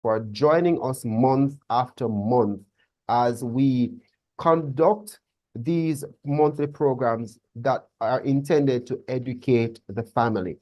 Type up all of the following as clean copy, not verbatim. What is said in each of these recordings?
for joining us month after month as we conduct these monthly programs that are intended to educate the family.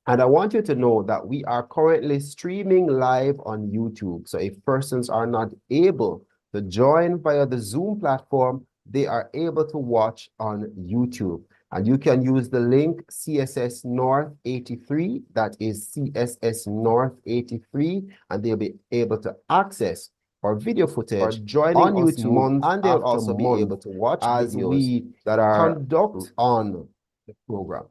And I want you to know that we are currently streaming live on YouTube. So if persons are not able to join via the Zoom platform, they are able to watch on YouTube. And you can use the link CSS North 83, that is CSS North 83, and they'll be able to access our video footage on YouTube, and they'll also be able to watch as videos that are conduct on the program.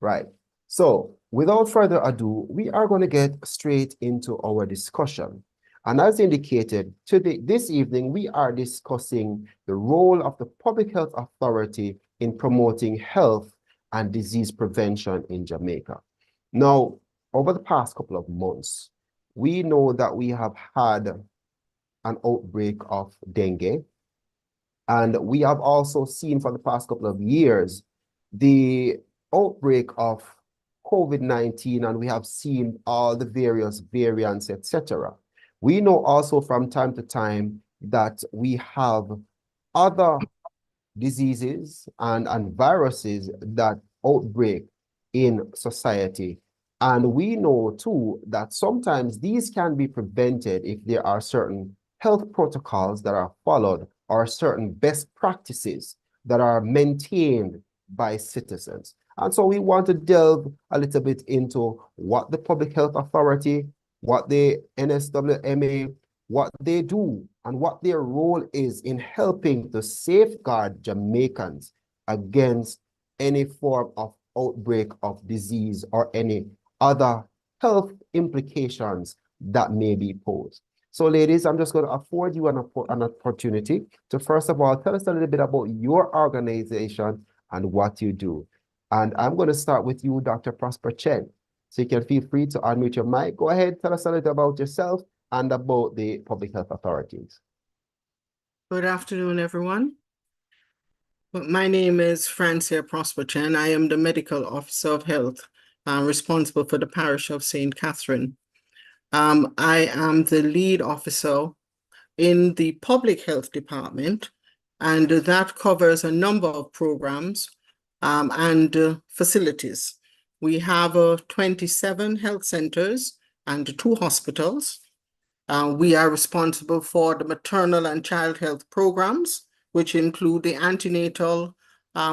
Right. So without further ado, we are going to get straight into our discussion. And as indicated, this evening, we are discussing the role of the Public Health Authority in promoting health and disease prevention in Jamaica. Now, over the past couple of months, we know that we have had an outbreak of dengue. And we have also seen for the past couple of years the outbreak of COVID-19, and we have seen all the various variants, etc. We know also from time to time that we have other diseases and viruses that outbreak in society. And we know too that sometimes these can be prevented if there are certain health protocols that are followed or certain best practices that are maintained by citizens. And so we want to delve a little bit into what the Public Health Authority, what the NSWMA, what they do, and what their role is in helping to safeguard Jamaicans against any form of outbreak of disease or any other health implications that may be posed. So ladies, I'm just going to afford you an opportunity to first of all, tell us a little bit about your organization and what you do. And I'm going to start with you, Dr. Prosper-Chen. So you can feel free to unmute your mic. Go ahead, tell us a little about yourself and about the public health authorities. Good afternoon, everyone. My name is Francia Prosper-Chen. I am the Medical Officer of Health, responsible for the parish of St. Catherine. I am the lead officer in the Public Health Department, and that covers a number of programs and facilities. We have 27 health centers and 2 hospitals. We are responsible for the maternal and child health programs, which include the antenatal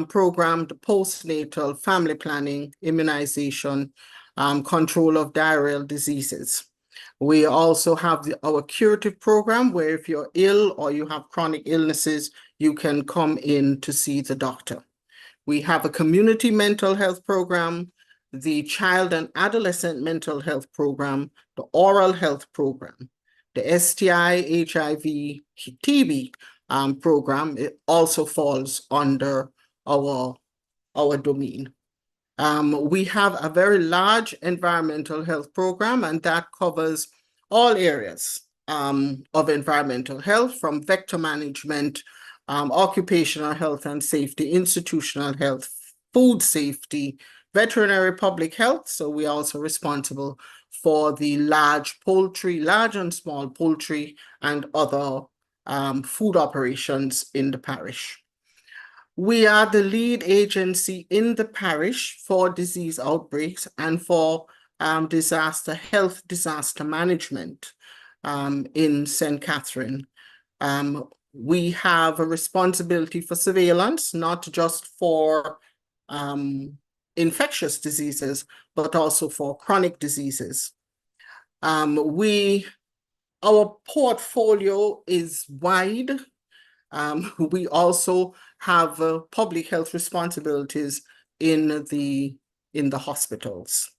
program, the postnatal, family planning, immunization, control of diarrheal diseases. We also have our curative program, where if you're ill or you have chronic illnesses, you can come in to see the doctor. We have a community mental health program, the child and adolescent mental health program, the oral health program, the STI, HIV, TB program. It also falls under our domain. We have a very large environmental health program, and that covers all areas of environmental health, from vector management, occupational health and safety, institutional health, food safety, veterinary public health. So we're also responsible for the large poultry, large and small poultry, and other food operations in the parish. We are the lead agency in the parish for disease outbreaks and for health disaster management in St. Catherine. We have a responsibility for surveillance, not just for infectious diseases, but also for chronic diseases. Our portfolio is wide. We also have public health responsibilities in the hospitals.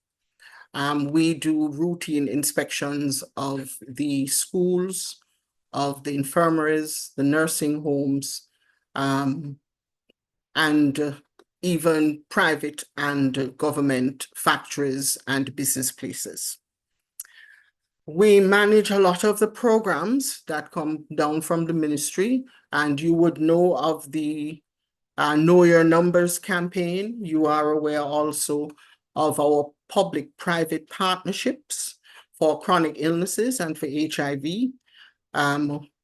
We do routine inspections of the schools, of the infirmaries, the nursing homes, and even private and government factories and business places. We manage a lot of the programs that come down from the ministry, and you would know of the Know Your Numbers campaign. You are aware also of our public-private partnerships. for chronic illnesses and for HIV.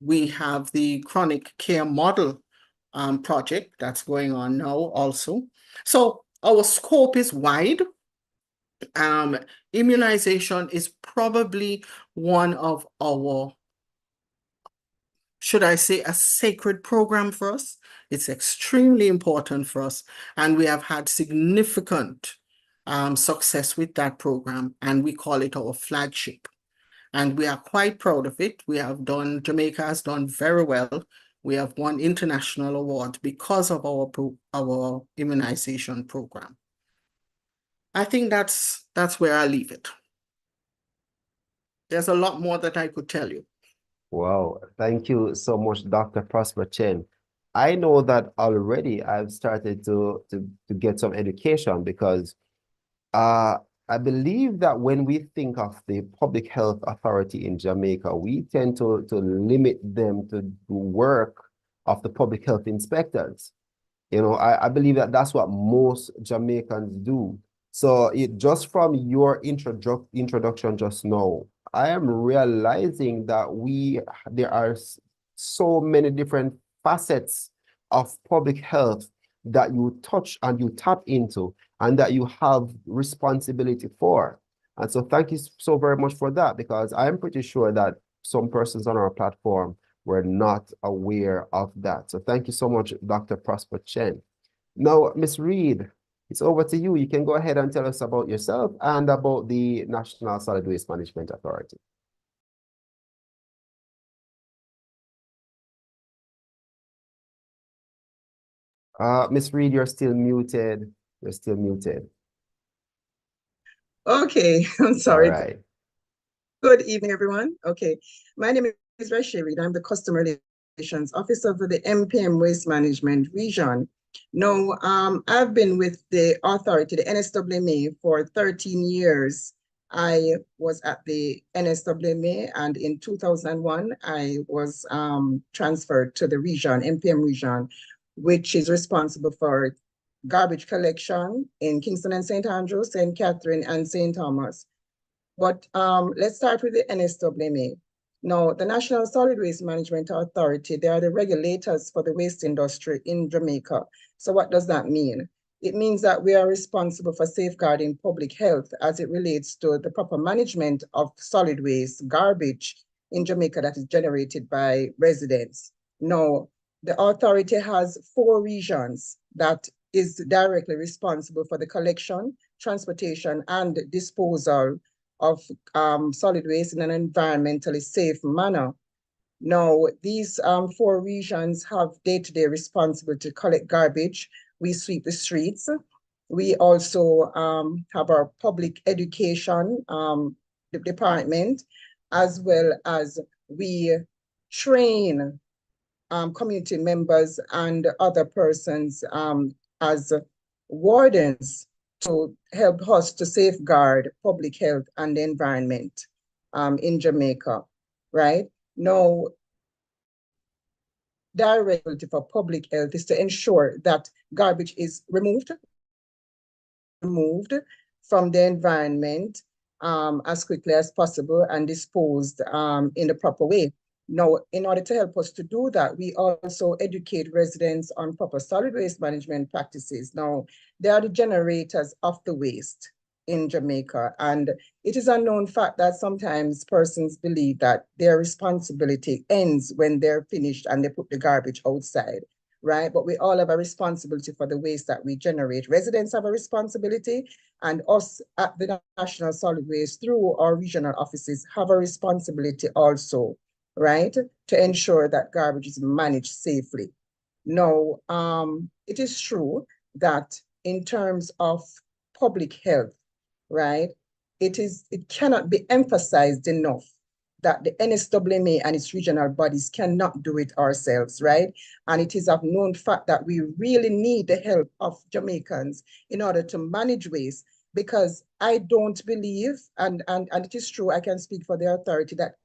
We have the chronic care model project that's going on now also. So our scope is wide. Immunization is probably one of our, should I say, a sacred program for us. It's extremely important for us, and we have had significant success with that program, and we call it our flagship. And we are quite proud of it. Jamaica has done very well. We have won international awards because of our immunization program. I think that's where I leave it. There's a lot more that I could tell you. Wow, thank you so much, Dr. Prosper-Chen. I know that already I've started to get some education because I believe that when we think of the public health authority in Jamaica, we tend to limit them to the work of the public health inspectors. You know, I believe that that's what most Jamaicans do. So just from your introduction just now, I am realizing that there are so many different facets of public health that you touch and you tap into and that you have responsibility for. And so thank you so very much for that, because I'm pretty sure that some persons on our platform were not aware of that. So thank you so much, Dr. Prosper-Chen. Now, Ms. Reid, it's over to you. You can go ahead and tell us about yourself and about the National Solid Waste Management Authority. Ms. Reid, you're still muted. You're still muted. Okay, I'm sorry. All right. Good evening, everyone. Okay, my name is Rachael Reid. I'm the Customer Relations Officer for the MPM Waste Management Region. Now, I've been with the authority, the NSWMA, for 13 years. I was at the NSWMA, and in 2001, I was transferred to the region, MPM region, which is responsible for garbage collection in Kingston and St. Andrews, St. Catherine, and St. Thomas. But let's start with the NSWMA. Now, the National Solid Waste Management Authority, they are the regulators for the waste industry in Jamaica. So what does that mean? It means that we are responsible for safeguarding public health as it relates to the proper management of solid waste, garbage in Jamaica that is generated by residents. Now, the authority has 4 regions that is directly responsible for the collection, transportation, and disposal of solid waste in an environmentally safe manner. Now, these 4 regions have day-to-day responsibility to collect garbage. We sweep the streets. We also have our public education department, as well as we train community members and other persons as wardens to help us to safeguard public health and the environment in Jamaica, right? Now, directly for public health is to ensure that garbage is removed from the environment as quickly as possible and disposed in the proper way. Now, in order to help us to do that, we also educate residents on proper solid waste management practices. Now, they are the generators of the waste in Jamaica, and it is a known fact that sometimes persons believe that their responsibility ends when they're finished and they put the garbage outside, right? But we all have a responsibility for the waste that we generate. Residents have a responsibility, and us at the National Solid Waste through our regional offices have a responsibility also, right, to ensure that garbage is managed safely. Now, it is true that in terms of public health, right, it cannot be emphasized enough that the NSWMA and its regional bodies cannot do it ourselves, right? And it is of known fact that we really need the help of Jamaicans in order to manage waste, because I don't believe, and it is true, I can speak for the authority, that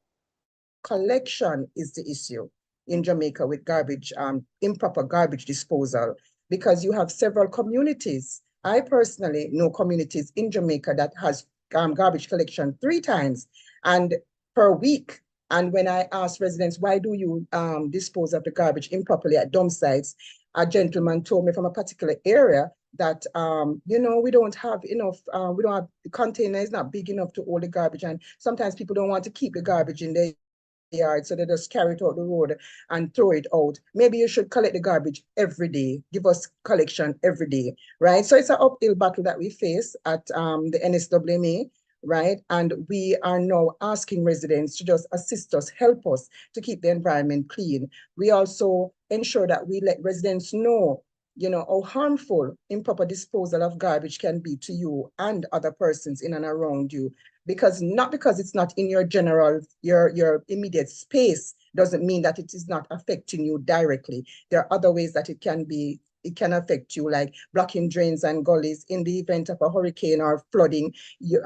collection is the issue in Jamaica with garbage, improper garbage disposal, because you have several communities. I personally know communities in Jamaica that has garbage collection 3 times, and per week. And when I asked residents, why do you dispose of the garbage improperly at dump sites? A gentleman told me from a particular area that, we don't have enough, we don't have, the container is not big enough to hold the garbage. And sometimes people don't want to keep the garbage in their yard, so they just carry it out the road and throw it out. Maybe you should collect the garbage every day. Give us collection every day, right? So it's an uphill battle that we face at the NSWMA, right? And we are now asking residents to just assist us, help us to keep the environment clean. We also ensure that we let residents know, how harmful improper disposal of garbage can be to you and other persons in and around you. Because it's not in your your immediate space doesn't mean that it is not affecting you directly. There are other ways that it can affect you, like blocking drains and gullies. In the event of a hurricane or flooding,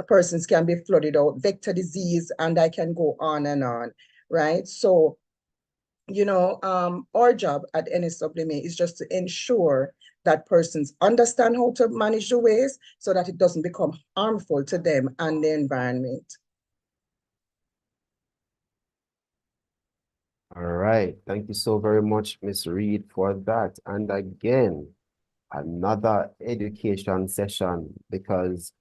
persons can be flooded out, vector disease, and I can go on and on, right? So, our job at NSWMA is just to ensure that persons understand how to manage the waste so that it doesn't become harmful to them and the environment. All right. Thank you so very much, Ms. Reid, for that. And again, another education session because,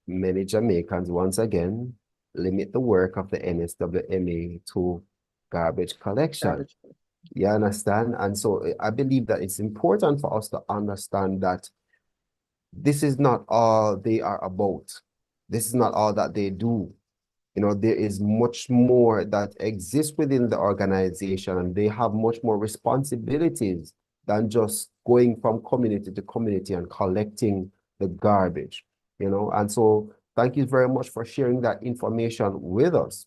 many Jamaicans, once again, limit the work of the NSWMA to garbage collection. You understand? And so I believe that it's important for us to understand that this is not all they are about. This is not all that they do. There is much more that exists within the organization, and they have much more responsibilities than just going from community to community and collecting the garbage, And so thank you very much for sharing that information with us.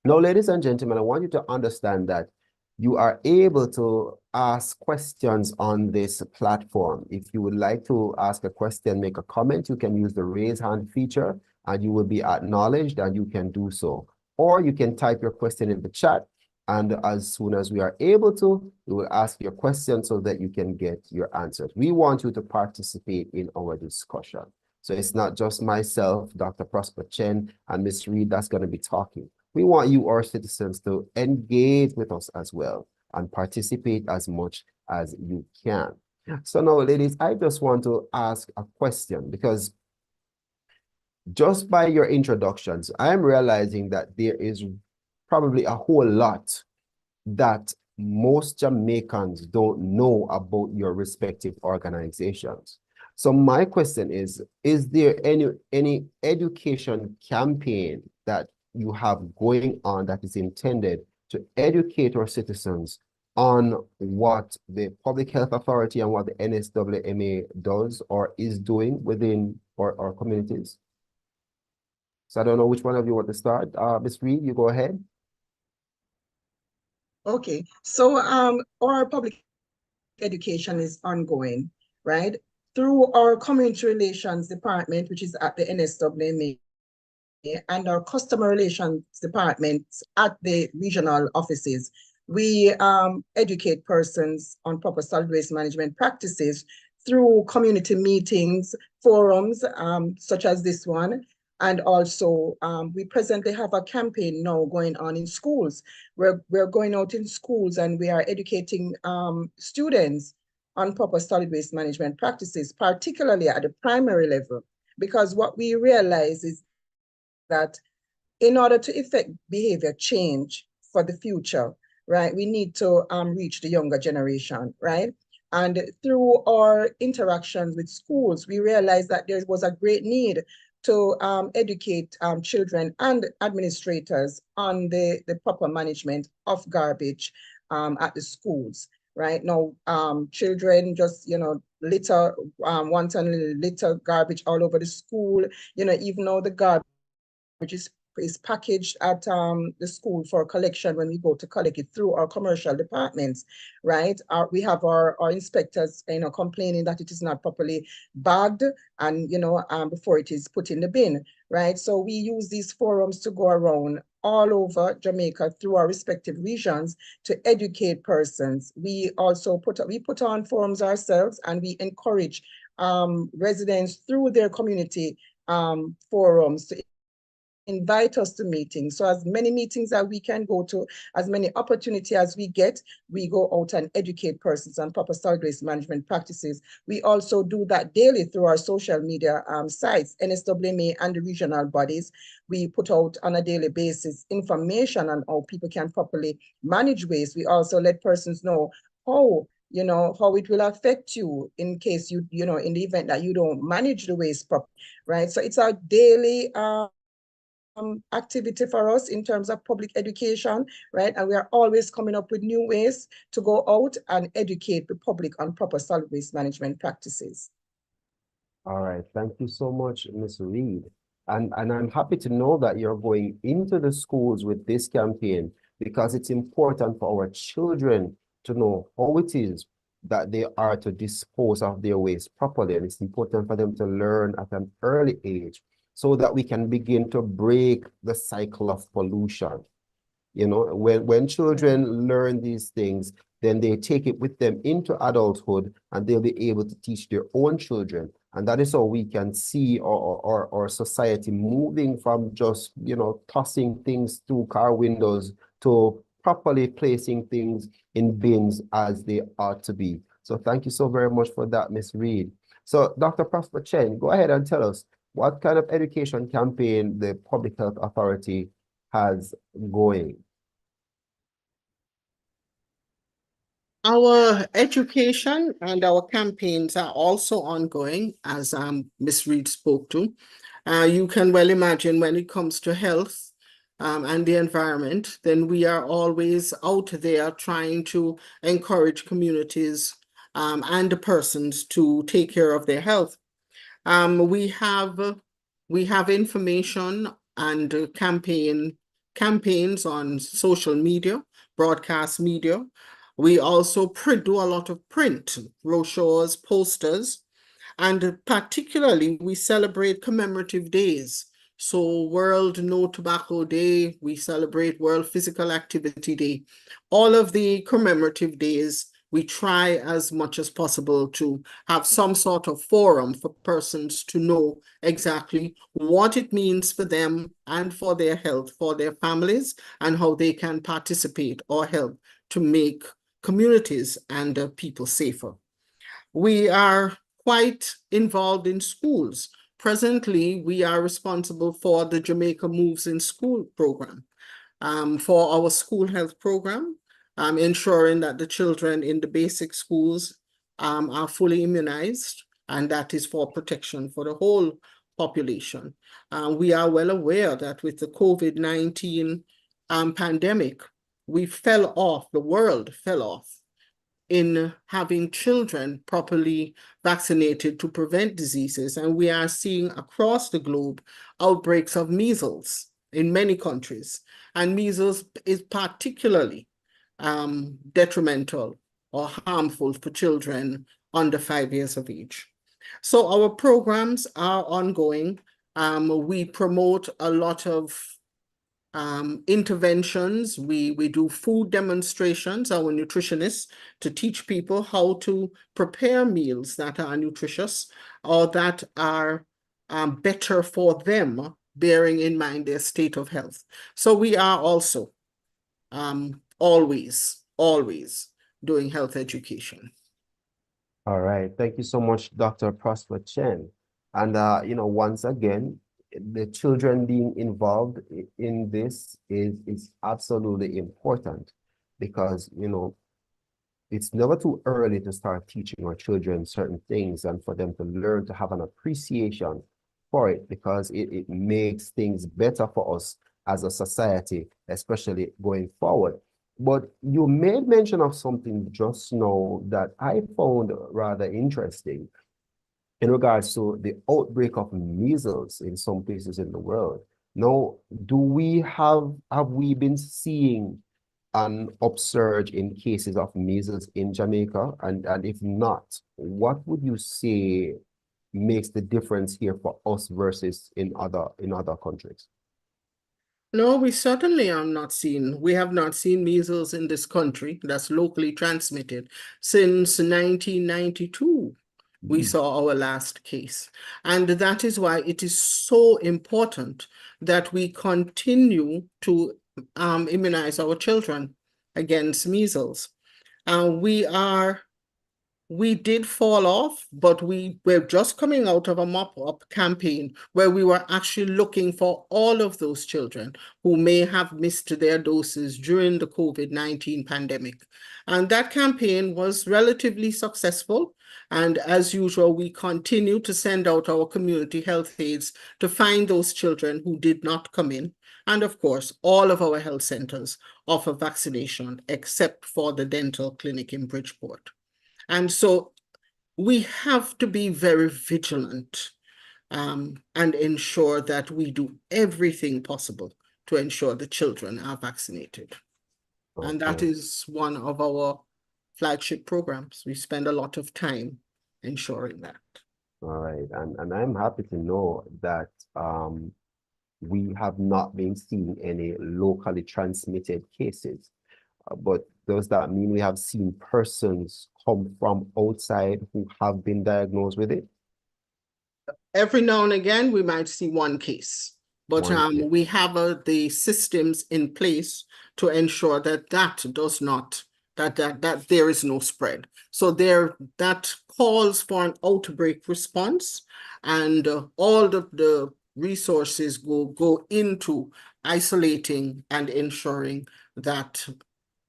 Now, ladies and gentlemen, I want you to understand that you are able to ask questions on this platform. If you would like to ask a question, make a comment, you can use the raise hand feature and you will be acknowledged and you can do so. Or you can type your question in the chat, and as soon as we are able to, we will ask your question so that you can get your answers. We want you to participate in our discussion. So it's not just myself, Dr. Prosper-Chen, and Ms. Reid that's going to be talking. We want you, our citizens, to engage with us as well and participate as much as you can. So now, ladies, I just want to ask a question because just by your introductions, I'm realizing that there is probably a whole lot that most Jamaicans don't know about your respective organizations. So my question is there any education campaign that you have going on that is intended to educate our citizens on what the Public Health Authority and what the NSWMA does or is doing within our communities? So I don't know which one of you want to start. Ms. Reid, you go ahead. Okay, so our public education is ongoing, right? Through our community relations department, which is at the NSWMA, and our customer relations departments at the regional offices, we educate persons on proper solid waste management practices through community meetings, forums, such as this one. And also, we presently have a campaign now going on in schools. We're going out in schools and we are educating students on proper solid waste management practices, particularly at the primary level. Because what we realize is that in order to effect behavior change for the future, right, we need to reach the younger generation, right? And through our interactions with schools, we realized that there was a great need to educate children and administrators on the proper management of garbage at the schools. Right now, children just, litter, wanton litter garbage all over the school, even though the garbage is packaged at the school for collection when we go to collect it through our commercial departments, right? We have our inspectors, complaining that it is not properly bagged and, before it is put in the bin, right? So we use these forums to go around all over Jamaica through our respective regions to educate persons. We also put on forums ourselves, and we encourage residents through their community forums to invite us to meetings. So as many meetings as we can go to, as many opportunities as we get, we go out and educate persons on proper solid waste management practices. We also do that daily through our social media sites, NSWMA and the regional bodies. We put out on a daily basis information on how people can properly manage waste. We also let persons know how it will affect you in case in the event that you don't manage the waste properly, right? So it's our daily activity for us in terms of public education, right? And we are always coming up with new ways to go out and educate the public on proper solid waste management practices. All right, thank you so much, Ms. Reid. And I'm happy to know that you're going into the schools with this campaign, because it's important for our children to know how it is that they are to dispose of their waste properly. And it's important for them to learn at an early age so that we can begin to break the cycle of pollution. When children learn these things, then they take it with them into adulthood, and they'll be able to teach their own children. And that is how we can see our society moving from just, tossing things through car windows to properly placing things in bins as they ought to be. So thank you so very much for that, Ms. Reid. So Dr. Prosper-Chen, go ahead and tell us what kind of education campaign the Public Health Authority has going. Our education and our campaigns are also ongoing, as Ms. Reid spoke to. You can well imagine when it comes to health and the environment, then we are always out there trying to encourage communities and the persons to take care of their health. We have information and campaigns on social media, broadcast media. We also do a lot of print, brochures, posters, and particularly we celebrate commemorative days. So World No Tobacco Day, we celebrate World Physical Activity Day. All of the commemorative days, we try as much as possible to have some sort of forum for persons to know exactly what it means for them and for their health, for their families, and how they can participate or help to make communities and people safer. We are quite involved in schools. Presently, we are responsible for the Jamaica Moves in School program, for our school health program, ensuring that the children in the basic schools are fully immunized, and that is for protection for the whole population. We are well aware that with the COVID-19 pandemic, the world fell off in having children properly vaccinated to prevent diseases. And we are seeing across the globe outbreaks of measles in many countries. And measles is particularly detrimental or harmful for children under 5 years of age. So our programs are ongoing. We promote a lot of interventions. We do food demonstrations, our nutritionists, to teach people how to prepare meals that are nutritious or that are better for them, bearing in mind their state of health. So we are also always doing health education. All right. Thank you so much, Dr. Prosper-Chen. And, once again, the children being involved in this is absolutely important, because, it's never too early to start teaching our children certain things and for them to learn to have an appreciation for it, because it makes things better for us as a society, especially going forward. But you made mention of something just now that I found rather interesting in regards to the outbreak of measles in some places in the world. Now, have we been seeing an upsurge in cases of measles in Jamaica? And if not, what would you say makes the difference here for us versus in other countries? No, we certainly we have not seen measles in this country that's locally transmitted since 1992. we saw our last case. And that is why it is so important that we continue to immunize our children against measles. We did fall off, but we're just coming out of a mop-up campaign where we were actually looking for all of those children who may have missed their doses during the COVID-19 pandemic. And that campaign was relatively successful. And as usual, we continue to send out our community health aides to find those children who did not come in. And of course, all of our health centers offer vaccination except for the dental clinic in Bridgeport. And so we have to be very vigilant and ensure that we do everything possible to ensure the children are vaccinated. Okay. And that is one of our flagship programs. We spend a lot of time ensuring that. All right. And I'm happy to know that we have not been seeing any locally transmitted cases. But does that mean we have seen persons come from outside who have been diagnosed with it? Every now and again, we might see one case, but we have the systems in place to ensure that does not, that there is no spread. So that calls for an outbreak response, and all the resources go into isolating and ensuring that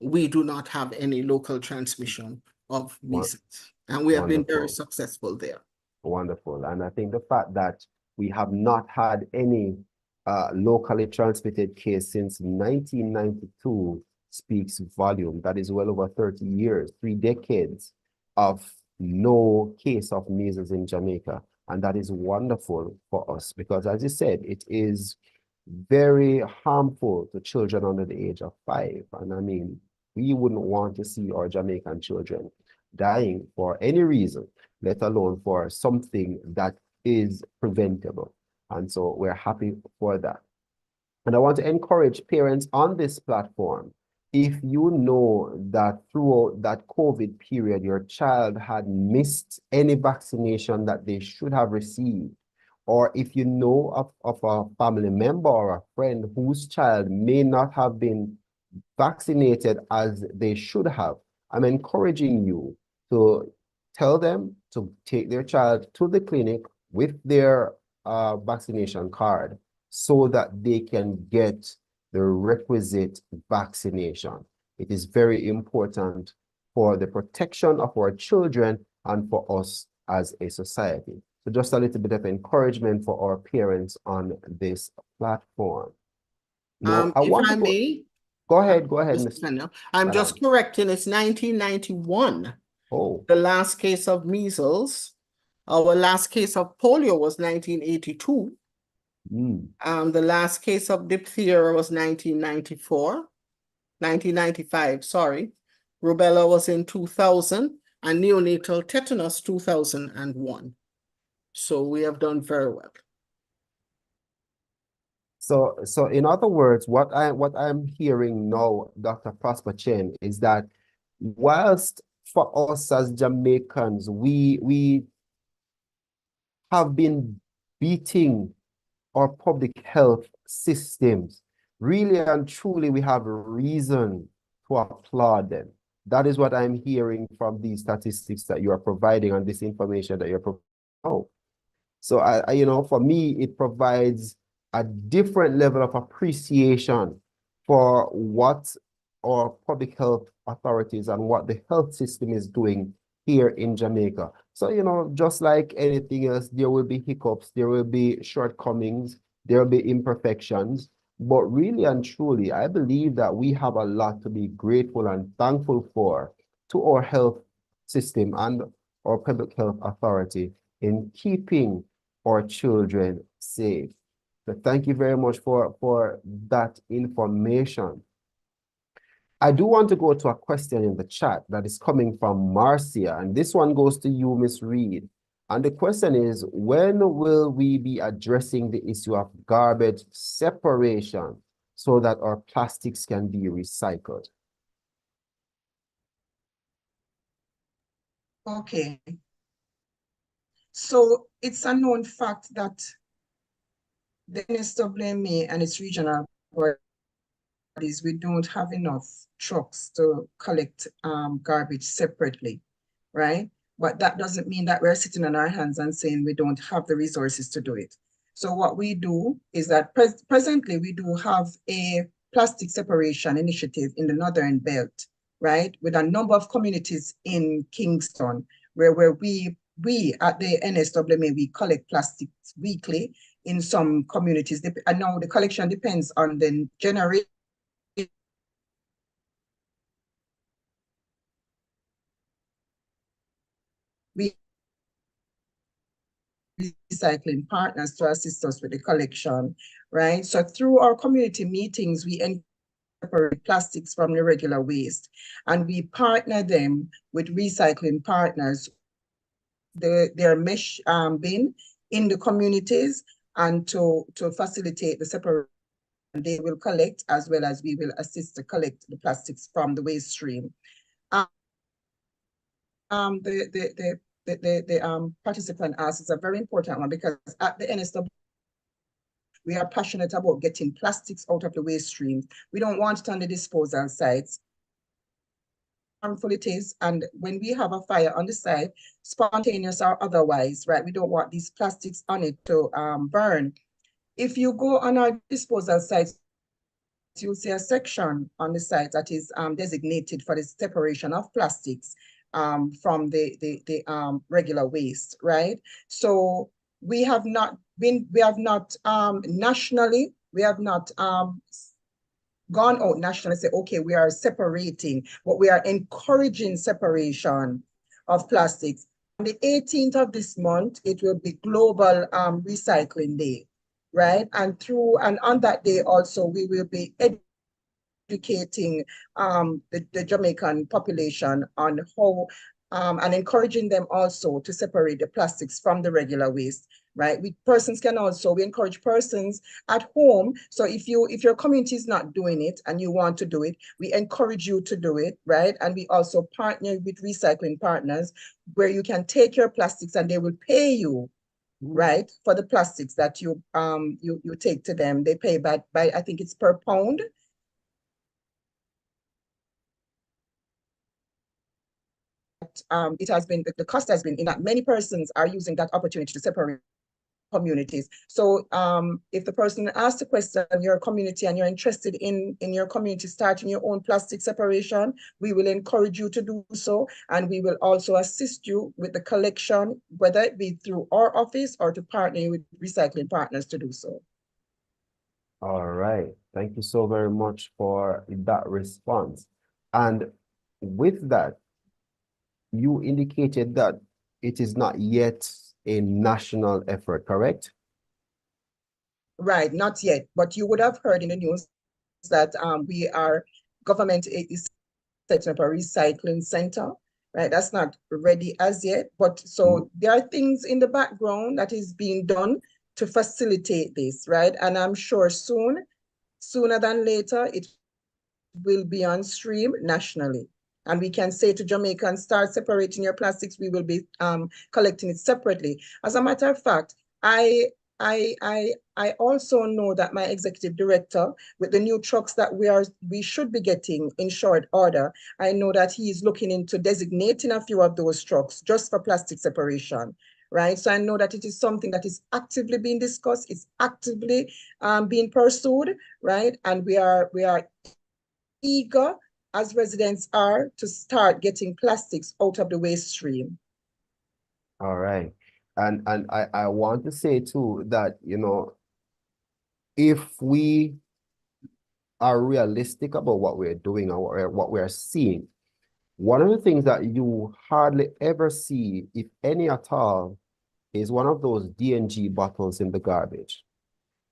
we do not have any local transmission of measles. And we have been very successful there. Wonderful. And I think the fact that we have not had any locally transmitted case since 1992 speaks volume. That is well over 30 years, 3 decades of no case of measles in Jamaica. And that is wonderful for us because, as you said, it is very harmful to children under the age of 5. And I mean, we wouldn't want to see our Jamaican children dying for any reason, let alone for something that is preventable. And so we're happy for that. And I want to encourage parents on this platform, if you know that throughout that COVID period, your child had missed any vaccination that they should have received, or if you know of a family member or a friend whose child may not have been vaccinated as they should have, I'm encouraging you to tell them to take their child to the clinic with their vaccination card so that they can get the requisite vaccination. It is very important for the protection of our children and for us as a society. So just a little bit of encouragement for our parents on this platform. Now, If I may, go ahead, Mr. Fennel. I'm just correcting, it's 1991. Oh. The last case of measles. Our last case of polio was 1982. The last case of diphtheria was 1995, sorry. Rubella was in 2000, and neonatal tetanus 2001. So we have done very well. So in other words, what I'm hearing now, Dr. Prosper-Chen, is that whilst for us as Jamaicans, we have been beating our public health systems, really and truly we have a reason to applaud them. That is what I'm hearing from these statistics that you are providing and this information that you're providing. Oh, so I you know, for me, it provides a different level of appreciation for what our public health authorities and what the health system is doing here in Jamaica. So, you know, just like anything else, there will be hiccups, there will be shortcomings, there will be imperfections, but really and truly, I believe that we have a lot to be grateful and thankful for to our health system and our public health authority in keeping our children safe. So thank you very much for that information. I do want to go to a question in the chat that is coming from Marcia, and this one goes to you, Ms. Reid. And the question is, when will we be addressing the issue of garbage separation so that our plastics can be recycled? Okay. So it's a known fact that the NSWMA and its regional bodies, we don't have enough trucks to collect garbage separately, right? But that doesn't mean that we're sitting on our hands and saying we don't have the resources to do it. So what we do is that presently we do have a plastic separation initiative in the Northern Belt, right? With a number of communities in Kingston, where we at the NSWMA, we collect plastics weekly in some communities. And now the collection depends on the generation. We recycling partners to assist us with the collection, right? So through our community meetings, we separate plastics from the regular waste, and we partner them with recycling partners, their mesh bin in the communities, and to facilitate the separation. They will collect, as well as we will assist to collect the plastics from the waste stream. The participant asked is a very important one, because at the NSW, we are passionate about getting plastics out of the waste streams. We don't want it on the disposal sites. Harmful it is, and when we have a fire on the site, spontaneous or otherwise, right, we don't want these plastics on it to burn. If you go on our disposal sites, you'll see a section on the site that is designated for the separation of plastics from the regular waste, right? So we have not nationally, we have not gone out nationally and say, okay, we are separating, but we are encouraging separation of plastics. On the 18th of this month, it will be Global Recycling Day, right? And on that day also, we will be educating the Jamaican population on how and encouraging them also to separate the plastics from the regular waste, right? We encourage persons at home. So if your community is not doing it and you want to do it, we encourage you to do it, right? And we also partner with recycling partners where you can take your plastics and they will pay you, right, for the plastics that you take to them. They pay by I think it's per pound. It has been, the cost has been in that many persons are using that opportunity to separate communities. So if the person asks a question, your community, and you're interested in your community starting your own plastic separation, we will encourage you to do so, and we will also assist you with the collection, whether it be through our office or to partner with recycling partners to do so. All right. Thank you so very much for that response. And with that, you indicated that it is not yet a national effort, correct? Right, not yet, but you would have heard in the news that government is setting up a recycling center, right? That's not ready as yet, but so there are things in the background that is being done to facilitate this, right? And I'm sure sooner than later, it will be on stream nationally. And we can say to Jamaicans, start separating your plastics. We will be collecting it separately. As a matter of fact, I also know that my executive director, with the new trucks that we should be getting in short order, I know that he is looking into designating a few of those trucks just for plastic separation, right? So I know that it is something that is actively being discussed. It's actively being pursued, right? And we are eager, as residents are, to start getting plastics out of the waste stream. All right. And I want to say too that, you know, if we are realistic about what we're doing or what we're seeing, one of the things that you hardly ever see, if any at all, is one of those D&G bottles in the garbage.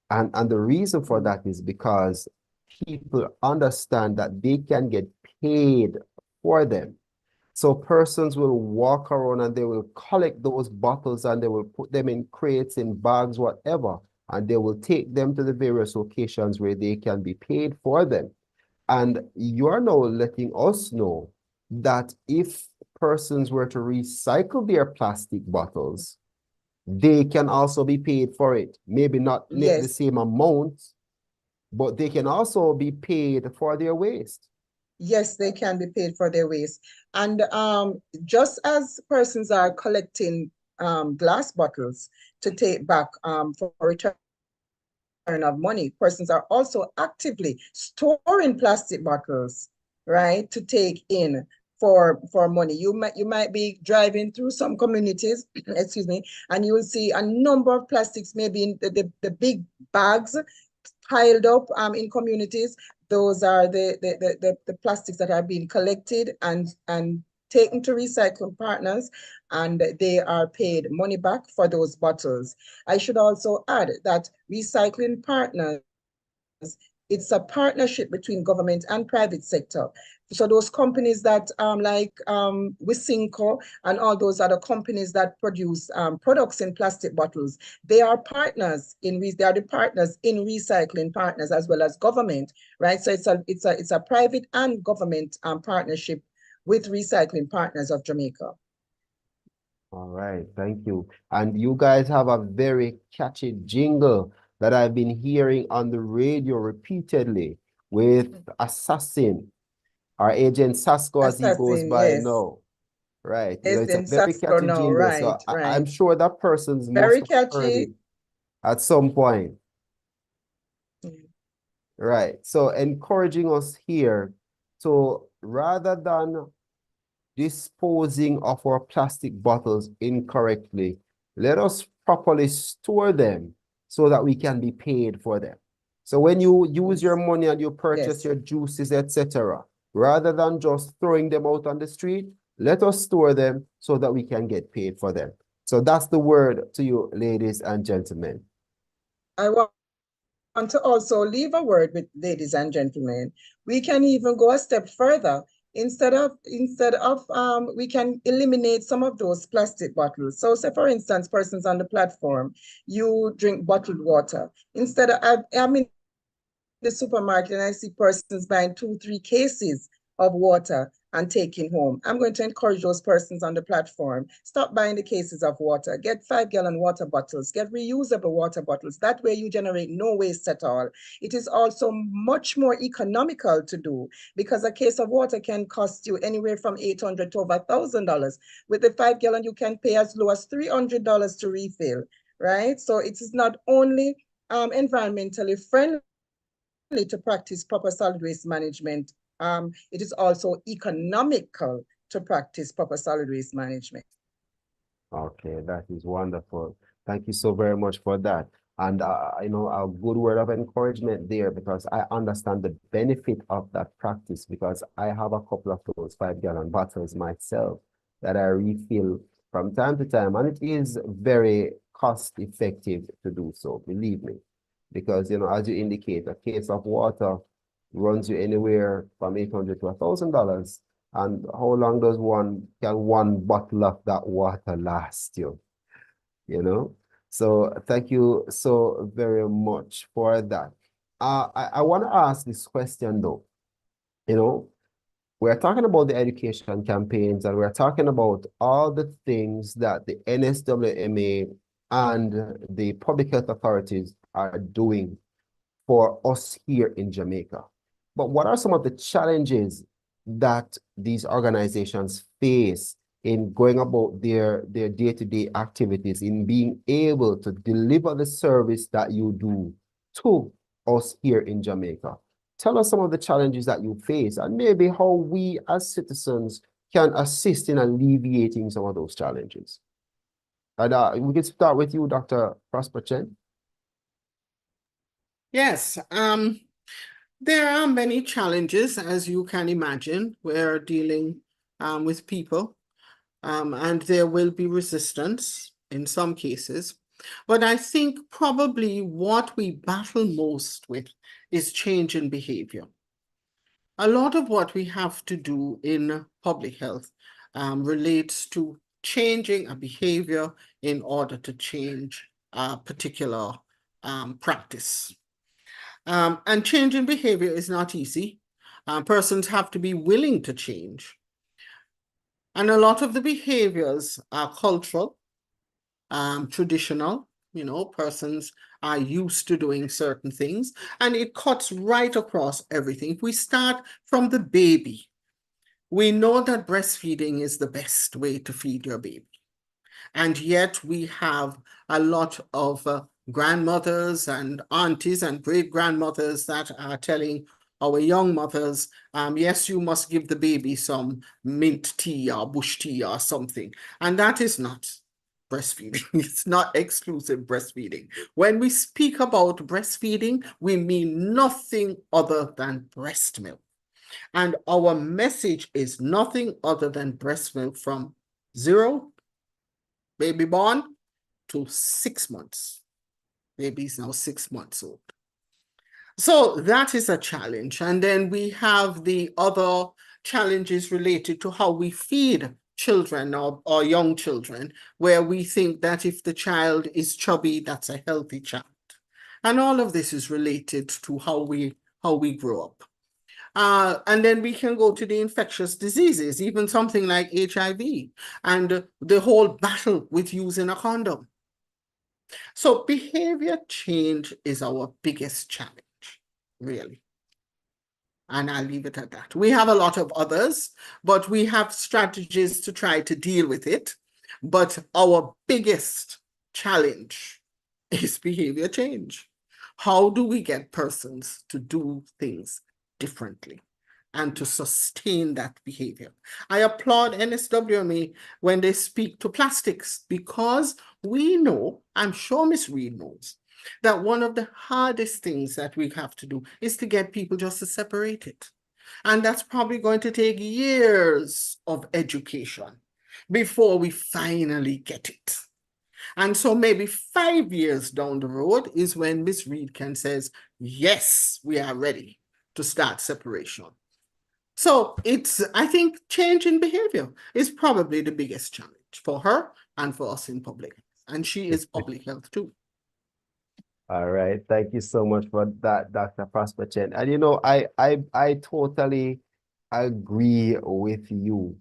And the reason for that is because people understand that they can get paid for them. So persons will walk around and they will collect those bottles and they will put them in crates, in bags, whatever, and they will take them to the various locations where they can be paid for them. And you are now letting us know that if persons were to recycle their plastic bottles, they can also be paid for it. Maybe not the Yes. same amount, but they can also be paid for their waste. Yes, they can be paid for their waste. And just as persons are collecting glass bottles to take back for return of money, persons are also actively storing plastic bottles, right, to take in for money. You might be driving through some communities, excuse me, and you will see a number of plastics, maybe in the big bags piled up in communities. Those are the plastics that are being collected and taken to recycling partners, and they are paid money back for those bottles. I should also add that recycling partners, it's a partnership between government and private sector. So those companies that like Wisinco and all those other companies that produce products in plastic bottles, they are partners they are the partners in recycling partners as well as government, right? So it's a private and government partnership with recycling partners of Jamaica. All right, thank you. And you guys have a very catchy jingle that I've been hearing on the radio repeatedly with Assassin, our agent Sasko, as he goes Assassin, by yes. now. Right. It's It's a in very Sasko catchy now, jingle. So right, I'm right. sure that person's must Very have heard it catchy. at some point. Mm. Right. So encouraging us here to rather than disposing of our plastic bottles incorrectly, let us properly store them so that we can be paid for them. So when you use your money and you purchase Yes. your juices, etc., rather than just throwing them out on the street, let us store them so that we can get paid for them. So that's the word to you, ladies and gentlemen. I want to also leave a word with ladies and gentlemen. We can even go a step further. Instead of we can eliminate some of those plastic bottles. So say for instance, persons on the platform, you drink bottled water. Instead of I'm in the supermarket and I see persons buying 2-3 cases of water and taking home. I'm going to encourage those persons on the platform. Stop buying the cases of water. Get 5-gallon water bottles. Get reusable water bottles. That way you generate no waste at all. It is also much more economical to do because a case of water can cost you anywhere from $800 to over $1,000. With the 5-gallon, you can pay as low as $300 to refill, right? So it is not only environmentally friendly to practice proper solid waste management, it is also economical to practice proper solid waste management. Okay, that is wonderful. Thank you so very much for that. And a good word of encouragement there because I understand the benefit of that practice because I have a couple of those 5-gallon bottles myself that I refill from time to time, and it is very cost effective to do so, believe me. Because as you indicate, a case of water runs you anywhere from $800 to $1,000. And how long does one bottle of that water last you? So thank you so very much for that. I want to ask this question though. We're talking about the education campaigns and we're talking about all the things that the NSWMA and the public health authorities are doing for us here in Jamaica. But what are some of the challenges that these organizations face in going about their day-to-day activities, in being able to deliver the service that you do to us here in Jamaica? Tell us some of the challenges that you face and maybe how we as citizens can assist in alleviating some of those challenges. And we can start with you, Dr. Prosper-Chen. Yes, there are many challenges, as you can imagine. We're dealing with people, and there will be resistance in some cases. But I think probably what we battle most with is change in behavior. A lot of what we have to do in public health relates to changing a behavior in order to change a particular practice. And changing behavior is not easy. Persons have to be willing to change. And a lot of the behaviors are cultural. traditional. You know, persons are used to doing certain things, and it cuts right across everything. If we start from the baby, we know that breastfeeding is the best way to feed your baby. And yet we have a lot of grandmothers and aunties and great-grandmothers that are telling our young mothers, yes, you must give the baby some mint tea or bush tea or something. And that is not breastfeeding. It's not exclusive breastfeeding. When we speak about breastfeeding, we mean nothing other than breast milk. And our message is nothing other than breast milk from 0, baby born, to 6 months. Baby is now 6 months old. So that is a challenge. And then we have the other challenges related to how we feed children or young children, where we think that if the child is chubby, that's a healthy child. And all of this is related to how we grow up. And then we can go to the infectious diseases, even something like HIV, and the whole battle with using a condom. So behavior change is our biggest challenge, really. And I'll leave it at that. We have a lot of others, but we have strategies to try to deal with it. But our biggest challenge is behavior change. How do we get persons to do things differently and to sustain that behavior? I applaud NSWMA when they speak to plastics, because we know, I'm sure Ms. Reid knows, that one of the hardest things that we have to do is to get people just to separate it. And that's probably going to take years of education before we finally get it. And so maybe 5 years down the road is when Ms. Reid can says, yes, we are ready to start separation. So I think change in behavior is probably the biggest challenge for her and for us in public health. And she is public health too. All right. Thank you so much for that, Dr. Prosper-Chen. And you know, I totally agree with you,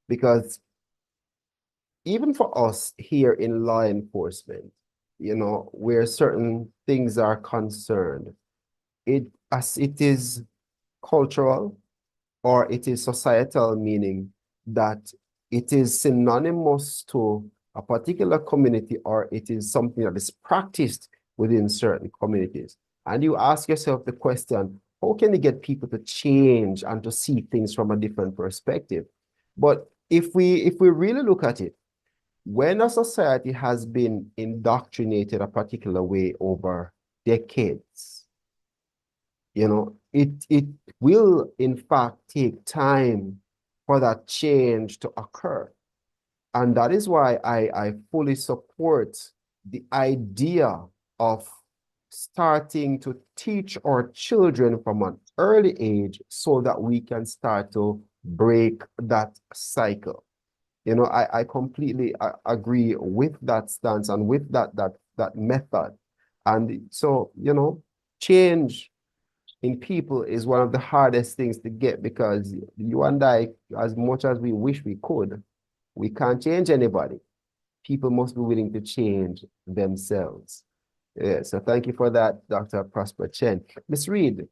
because even for us here in law enforcement, you know, where certain things are concerned, as it is cultural or it is societal, meaning that it is synonymous to a particular community, or it is something that is practiced within certain communities. And you ask yourself the question, how can you get people to change and to see things from a different perspective? But if we really look at it, when a society has been indoctrinated a particular way over decades, you know, it will in fact take time for that change to occur. And that is why I fully support the idea of starting to teach our children from an early age so that we can start to break that cycle. You know, I completely agree with that stance and with that method. And so, you know, change in people is one of the hardest things to get, because you and I, as much as we wish we could, we can't change anybody. People must be willing to change themselves. Yeah, so thank you for that, Dr. Prosper-Chen. Ms. Reid,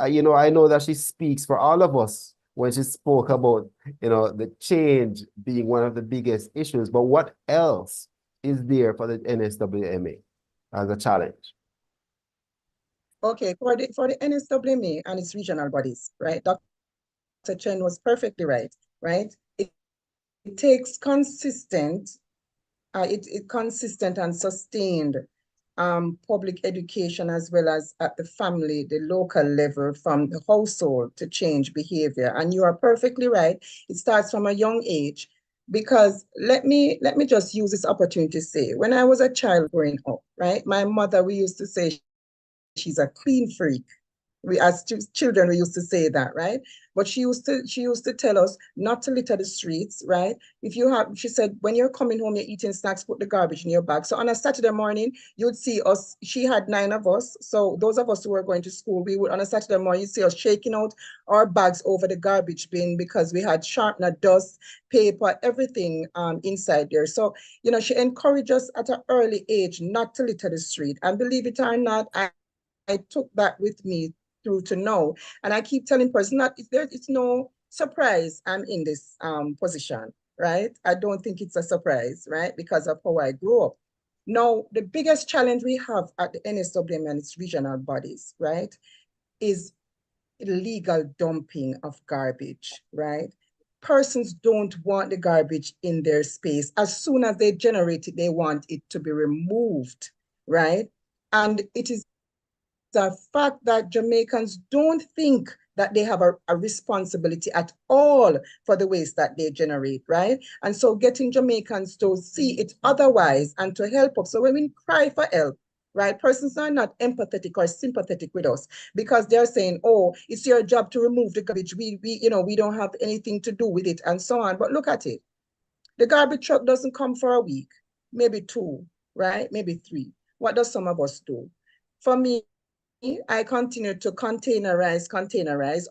you know, I know that she speaks for all of us when she spoke about, you know, the change being one of the biggest issues, but what else is there for the NSWMA as a challenge? Okay, for the NSWMA and its regional bodies, right? Dr. Chen was perfectly right? It takes consistent and sustained public education, as well as at the family, the local level, from the household, to change behavior. And you are perfectly right. It starts from a young age, because let me just use this opportunity to say, when I was a child growing up, right, my mother, we used to say she's a clean freak, We as children, we used to say that, right? But she used to tell us not to litter the streets, right? If you have, she said, when you're coming home, you're eating snacks, put the garbage in your bag. So on a Saturday morning, you'd see us, she had 9 of us. So those of us who were going to school, we would, on a Saturday morning, you'd see us shaking out our bags over the garbage bin because we had sharpener, dust, paper, everything inside there. So, you know, she encouraged us at an early age not to litter the street. And believe it or not, I took that with me through to now. And I keep telling person that it's no surprise I'm in this position, right? I don't think it's a surprise, right? Because of how I grew up. Now, the biggest challenge we have at the NSWMA and its regional bodies, right, is illegal dumping of garbage, right? Persons don't want the garbage in their space. As soon as they generate it, they want it to be removed, right? And it is the fact that Jamaicans don't think that they have a responsibility at all for the waste that they generate, right? And so getting Jamaicans to see it otherwise and to help us. So when we cry for help, right, persons are not empathetic or sympathetic with us because they're saying, oh, it's your job to remove the garbage. We don't have anything to do with it and so on. But look at it. The garbage truck doesn't come for a week, maybe 2, right? Maybe 3. What does some of us do? For me, I continue to containerize,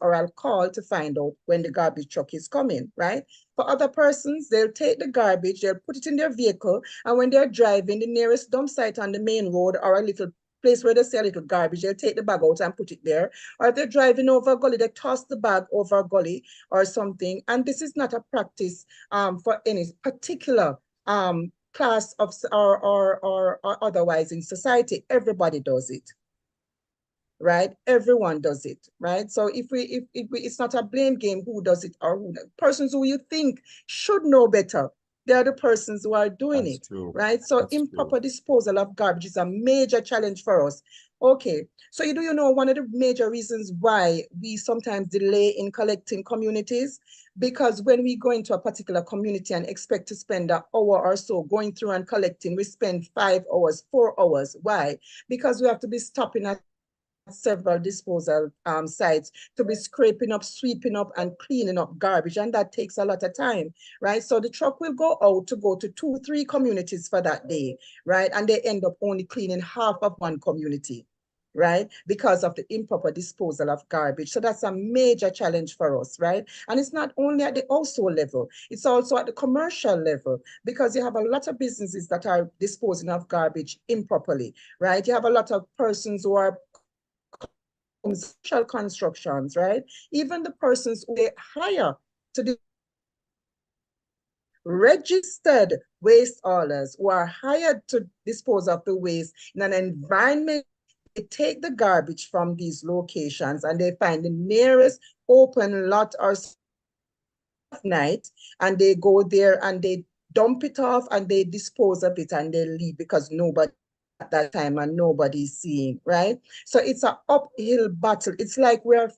or I'll call to find out when the garbage truck is coming, right? For other persons, they'll take the garbage, they'll put it in their vehicle, and when they're driving, the nearest dump site on the main road or a little place where they sell little garbage, they'll take the bag out and put it there. Or if they're driving over a gully, they toss the bag over a gully or something. And this is not a practice for any particular class of or otherwise in society. Everybody does it, right? Everyone does it, right? So if it's not a blame game who does it or who, persons who you think should know better, they're the persons who are doing That's it, true. right? So That's improper true. disposal of garbage is a major challenge for us. Okay, so you know one of the major reasons why we sometimes delay in collecting communities, because when we go into a particular community and expect to spend an hour or so going through and collecting, we spend 5 hours, 4 hours. Why? Because we have to be stopping at several disposal sites to be scraping up, sweeping up, and cleaning up garbage, and that takes a lot of time, right? So the truck will go out to go to 2, 3 communities for that day, right? And they end up only cleaning half of one community, right? Because of the improper disposal of garbage. So that's a major challenge for us, right? And it's not only at the household level, it's also at the commercial level, because you have a lot of businesses that are disposing of garbage improperly, right? You have a lot of persons who are social constructions, right? Even the persons who they hire to do registered waste haulers who are hired to dispose of the waste in an environment, they take the garbage from these locations and they find the nearest open lot or night, and they go there and they dump it off and they dispose of it and they leave because nobody at that time and nobody's seeing, right? So it's an uphill battle. It's like we're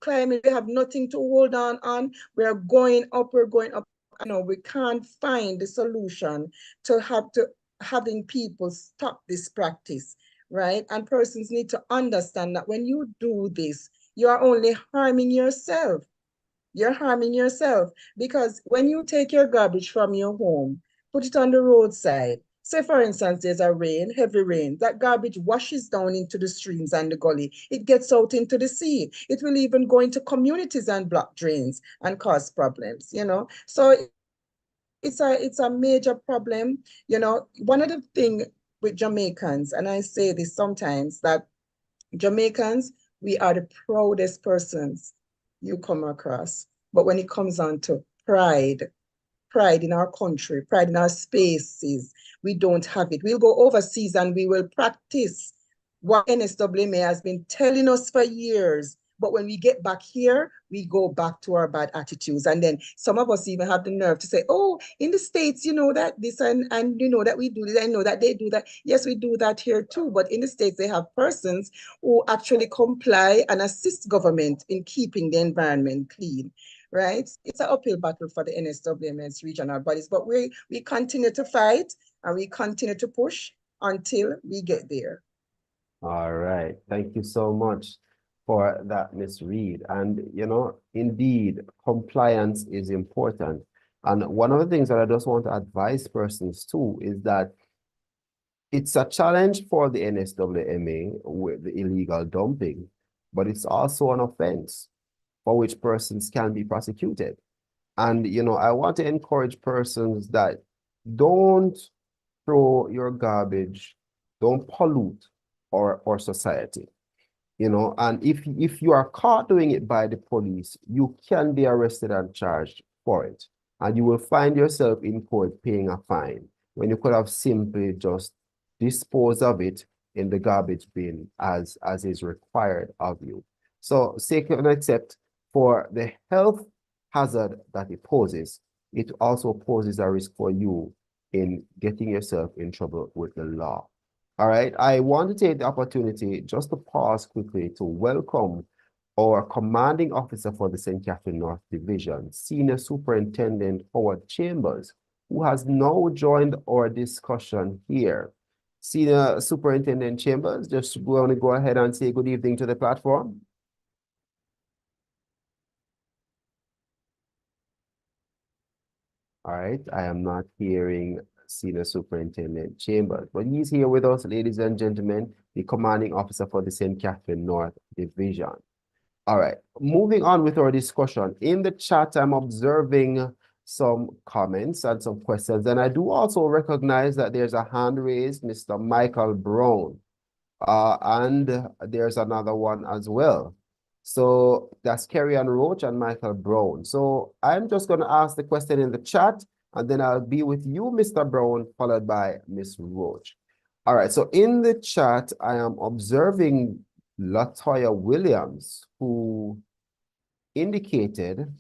climbing, we have nothing to hold on. We're going up. You know, we can't find the solution to having people stop this practice, right? And persons need to understand that when you do this, you are only harming yourself. You're harming yourself, because when you take your garbage from your home, put it on the roadside. Say, for instance, there's a rain, heavy rain, that garbage washes down into the streams and the gully. It gets out into the sea. It will even go into communities and block drains and cause problems, you know? So it's a major problem. You know, one of the things with Jamaicans, and I say this sometimes, that Jamaicans, we are the proudest persons you come across. But when it comes on to pride in our country, pride in our spaces, we don't have it. We'll go overseas and we will practice what NSWMA has been telling us for years. But when we get back here, we go back to our bad attitudes. And then some of us even have the nerve to say, oh, in the States, you know that this and you know that we do this, I know that they do that. Yes, we do that here too. But in the States, they have persons who actually comply and assist government in keeping the environment clean, right? It's an uphill battle for the NSWMA's regional bodies, but we continue to fight and we continue to push until we get there. All right. Thank you so much for that, Miss Reed. And, indeed, compliance is important. And one of the things that I just want to advise persons too is that it's a challenge for the NSWMA with the illegal dumping, but it's also an offense for which persons can be prosecuted. And, I want to encourage persons that don't throw your garbage, don't pollute our society. And if you are caught doing it by the police, you can be arrested and charged for it. And you will find yourself in court paying a fine when you could have simply just disposed of it in the garbage bin as is required of you. So take and accept for the health hazard that it poses, it also poses a risk for you in getting yourself in trouble with the law. All right, I want to take the opportunity just to pause quickly to welcome our commanding officer for the St. Catherine North Division, Senior Superintendent Howard Chambers, who has now joined our discussion here. Senior Superintendent Chambers, just going to go ahead and say good evening to the platform. All right, I am not hearing Senior Superintendent Chambers, but he's here with us, ladies and gentlemen, the commanding officer for the St. Catherine North Division. All right, moving on with our discussion. In the chat, I'm observing some comments and some questions, and I do also recognize that there's a hand raised, Mr. Michael Brown, and there's another one as well. So that's Kerry Ann Roach and Michael Brown. So I'm just going to ask the question in the chat, and then I'll be with you, Mr. Brown, followed by Miss Roach. All right, so in the chat, I am observing Latoya Williams, who indicated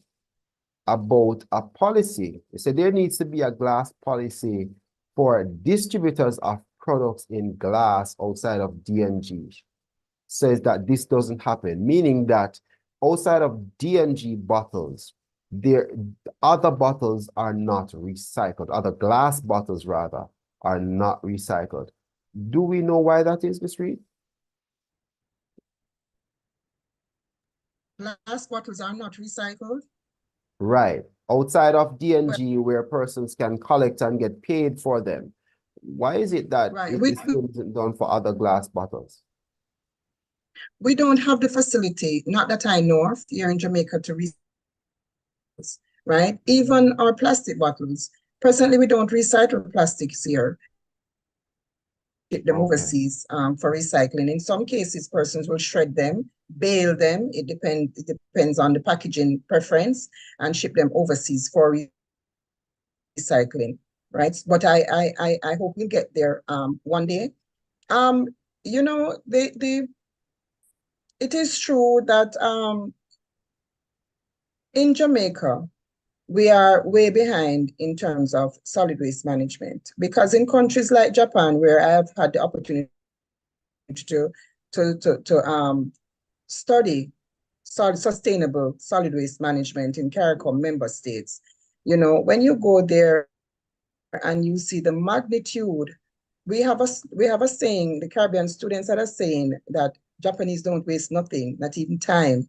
about a policy. They said there needs to be a glass policy for distributors of products in glass outside of DNG. Says that this doesn't happen, meaning that outside of DNG bottles, other bottles are not recycled. Other glass bottles, rather, are not recycled. Do we know why that is, Ms. Reid? Glass bottles are not recycled. Right. Outside of DNG, where persons can collect and get paid for them. Why is it that this isn't done for other glass bottles? We don't have the facility, not that I know of, here in Jamaica to recycle, right? Even our plastic bottles. Presently, we don't recycle plastics here. Ship them overseas for recycling. In some cases, persons will shred them, bale them. It depends on the packaging preference, and ship them overseas for recycling, right? But I hope we'll get there one day. You know, it is true that in Jamaica, we are way behind in terms of solid waste management, because in countries like Japan, where I have had the opportunity to study sustainable solid waste management in CARICOM member states, you know, when you go there and you see the magnitude, we have a saying, the Caribbean students are saying that Japanese don't waste nothing, not even time,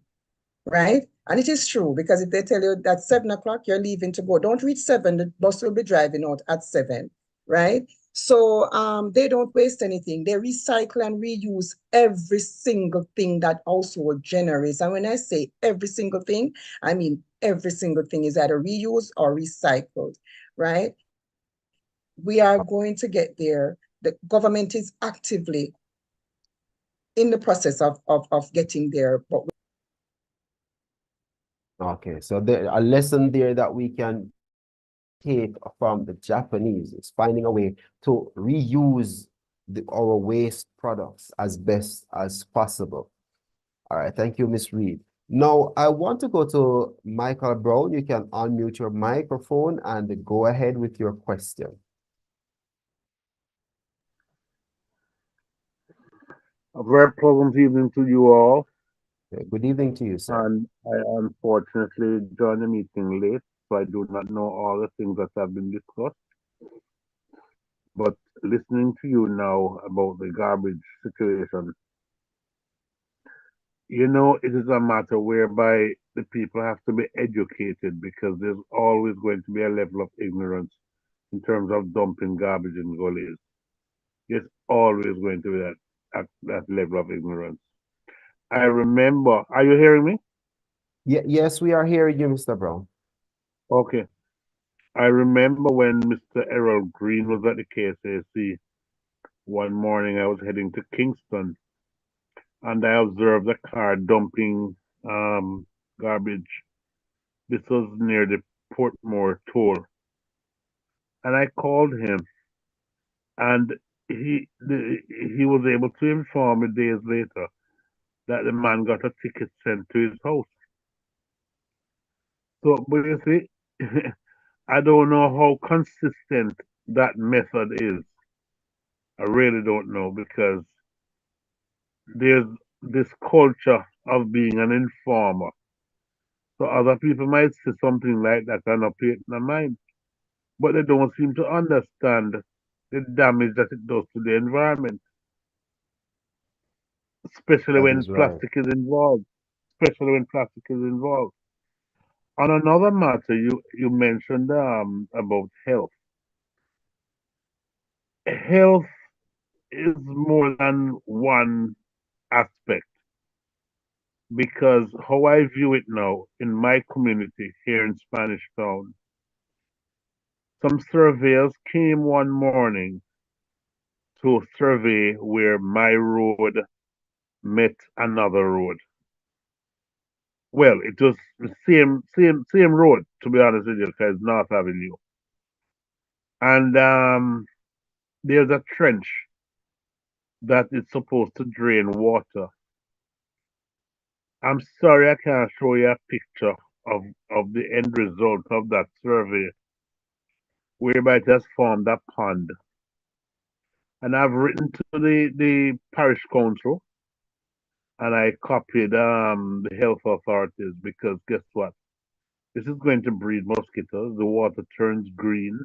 right? And it is true, because if they tell you that 7 o'clock you're leaving to go, don't reach 7, the bus will be driving out at 7, right? So they don't waste anything. They recycle and reuse every single thing that household generates. And when I say every single thing, I mean every single thing is either reused or recycled, right? We are going to get there. The government is actively in the process of getting there, but okay, so a lesson there that we can take from the Japanese is finding a way to reuse our waste products as best as possible. All right, thank you, Ms. Reid. Now, I want to go to Michael Brown. You can unmute your microphone and go ahead with your question. A very pleasant evening to you all. Good evening to you, sir. And I unfortunately joined the meeting late, so I do not know all the things that have been discussed. But listening to you now about the garbage situation, it is a matter whereby the people have to be educated because there's always going to be a level of ignorance in terms of dumping garbage in gullies. There's always going to be that level of ignorance. I remember, are you hearing me? Yes, we are hearing you, Mr. Brown. Okay. I remember when Mr. Errol Green was at the KSAC one morning, I was heading to Kingston and I observed a car dumping garbage. This was near the Portmore toll. And I called him and he was able to inform me days later that the man got a ticket sent to his house. So, but you see, I don't know how consistent that method is. I really don't know because there's this culture of being an informer. So other people might say something like that and not pay it in their mind, but they don't seem to understand the damage that it does to the environment, especially That when is right. plastic is involved. Especially when plastic is involved. On another matter, you mentioned about health. Health is more than one aspect because how I view it now in my community here in Spanish Town, some surveyors came one morning to survey where my road met another road. Well, it was the same road to be honest with you, because North Avenue, and there's a trench that is supposed to drain water. I'm sorry I can't show you a picture of the end result of that survey, whereby it has formed a pond. And I've written to the parish council and I copied the health authorities because guess what? This is going to breed mosquitoes. The water turns green,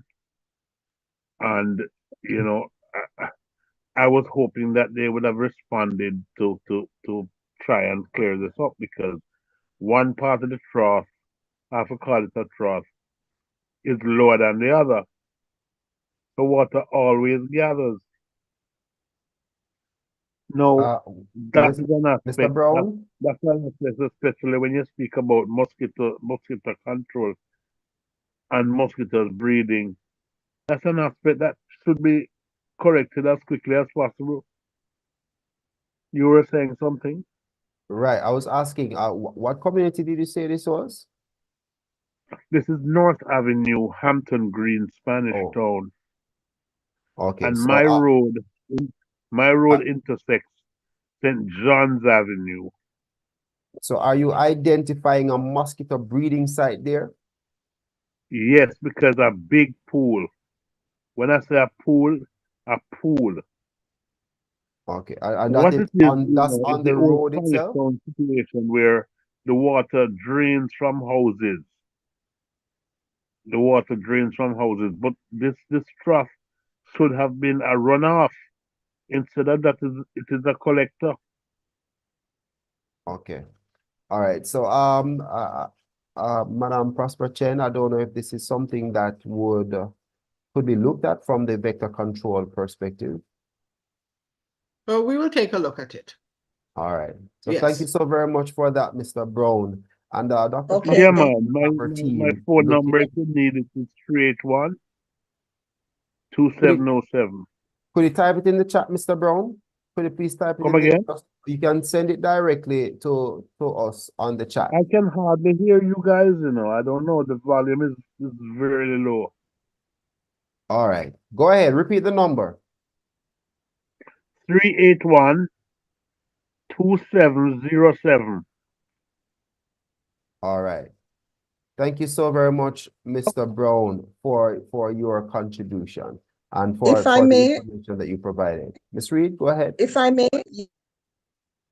and you know, I, I was hoping that they would have responded to try and clear this up because one part of the trough, I have to call it a trough, is lower than the other. The water always gathers. Now, Uh, that is an Mr. aspect Brown? that's an aspect, especially when you speak about mosquito control and mosquitoes breeding. That's an aspect that should be corrected as quickly as possible. You were saying something? Right. I was asking, what community did you say this was? This is North Avenue, Hampton Green, Spanish Oh, Town, okay. and So, my uh, road intersects St. John's Avenue. so are you identifying a mosquito breeding site there? Yes, because a big pool. When I say a pool. Okay. And What it is, that's is on the the old road Spanish itself? Town situation where the water drains from houses. The water drains from houses, but this trough should have been a runoff. Instead of that, it is a collector. Okay. All right. So, Madam Prosper-Chen, I don't know if this is something that could be looked at from the vector control perspective. Well, we will take a look at it. All right. So thank you Yes. so very much for that, Mr. Brown. And Dr. Okay. Yeah, Prosper man. and her My team phone looking number, at, if you need it, is 381 could you 2707. could you type it in the chat, Mr. Brown? Could you please type it Come in the again? you can send it directly to us on the chat. I can hardly hear you guys, I don't know. The volume is very low. All right. Go ahead, repeat the number. 381 2707. All right. Thank you so very much, Mr. Brown, for your contribution and If I for the may, information that you provided. Ms. Reid, go ahead. if I may,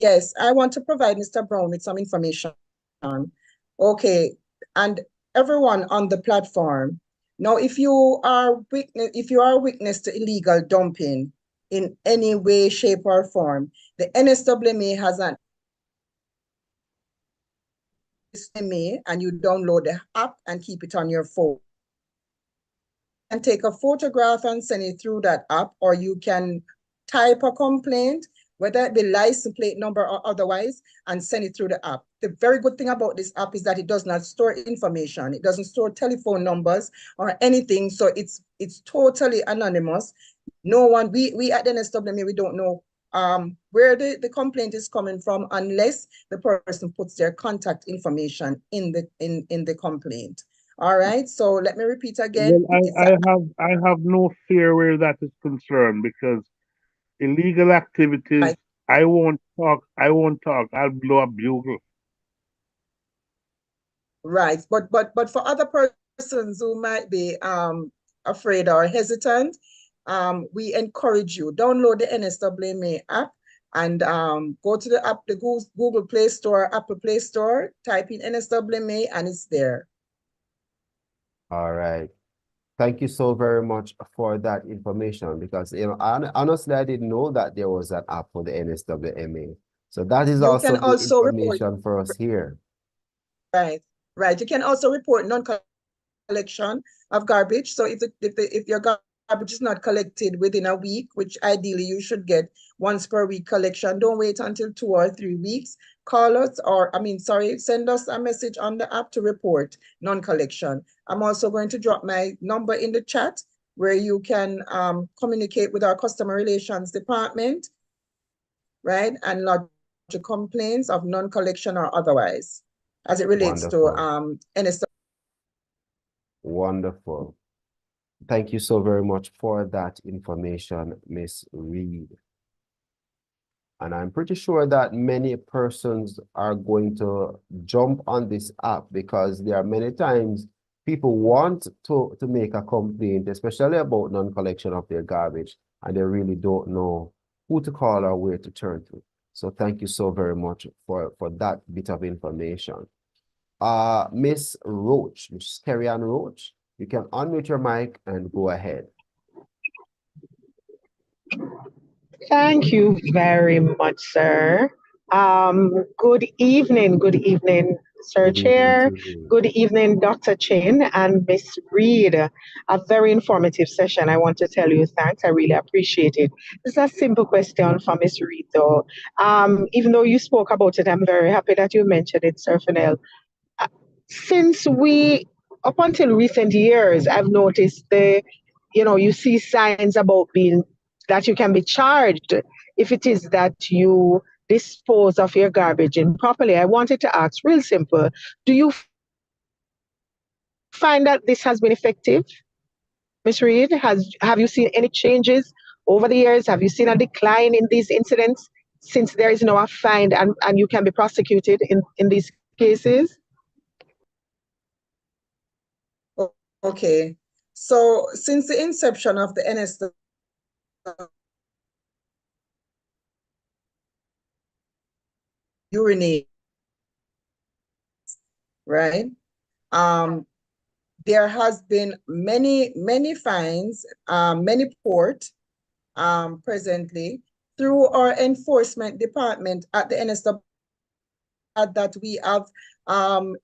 yes, I want to provide Mr. Brown with some information. Okay, and everyone on the platform Now, if you are a witness to illegal dumping in any way, shape, or form, the NSWMA has an and you download the app and keep it on your phone. And take a photograph and send it through that app, or you can type a complaint, whether it be license plate number or otherwise, and send it through the app. The very good thing about this app is that it does not store information. It doesn't store telephone numbers or anything. So it's totally anonymous. No one, we at the NSWMA, we don't know where the complaint is coming from unless the person puts their contact information in the complaint. All right, so let me repeat again. Well, I have no fear where that is concerned, because illegal activities, I won't talk, I'll blow a bugle. Right, but for other persons who might be afraid or hesitant, we encourage you, download the NSWMA app and go to the app, the Google Play Store, Apple Play Store, type in NSWMA and it's there. All right. Thank you so very much for that information, because honestly, I didn't know that there was an app for the NSWMA. So that is also good information for us here. Right, right. You can also report non-collection of garbage. So if your garbage is not collected within a week, which ideally you should get once per week collection, don't wait until 2 or 3 weeks. Call us send us a message on the app to report non-collection. I'm also going to drop my number in the chat where you can communicate with our customer relations department, right? And lodge complaints of non-collection or otherwise as it relates to NSW. Wonderful. Thank you so very much for that information, Miss Reid. And I'm pretty sure that many persons are going to jump on this app, because there are many times people want to make a complaint, especially about non-collection of their garbage, and they really don't know who to call or where to turn to. So thank you so very much for that bit of information. Miss Roach, Miss Kerry-Ann Roach, you can unmute your mic and go ahead. Thank you very much, sir. Good evening, Sir Chair. Good evening, Dr. Chen and Miss Reid. A very informative session. I want to tell you thanks. I really appreciate it. This is a simple question for Miss Reid, though. Even though you spoke about it, I'm very happy that you mentioned it, Sir Fennel. Since up until recent years, I've noticed you see signs about that you can be charged if it is that you dispose of your garbage improperly. I wanted to ask, real simple, do you find that this has been effective? Ms. Reid, have you seen any changes over the years? Have you seen a decline in these incidents since there is now a fine and you can be prosecuted in these cases? Okay, so since the inception of the NSW, urinate, right? There has been many fines, many port presently through our enforcement department at the NSW that we have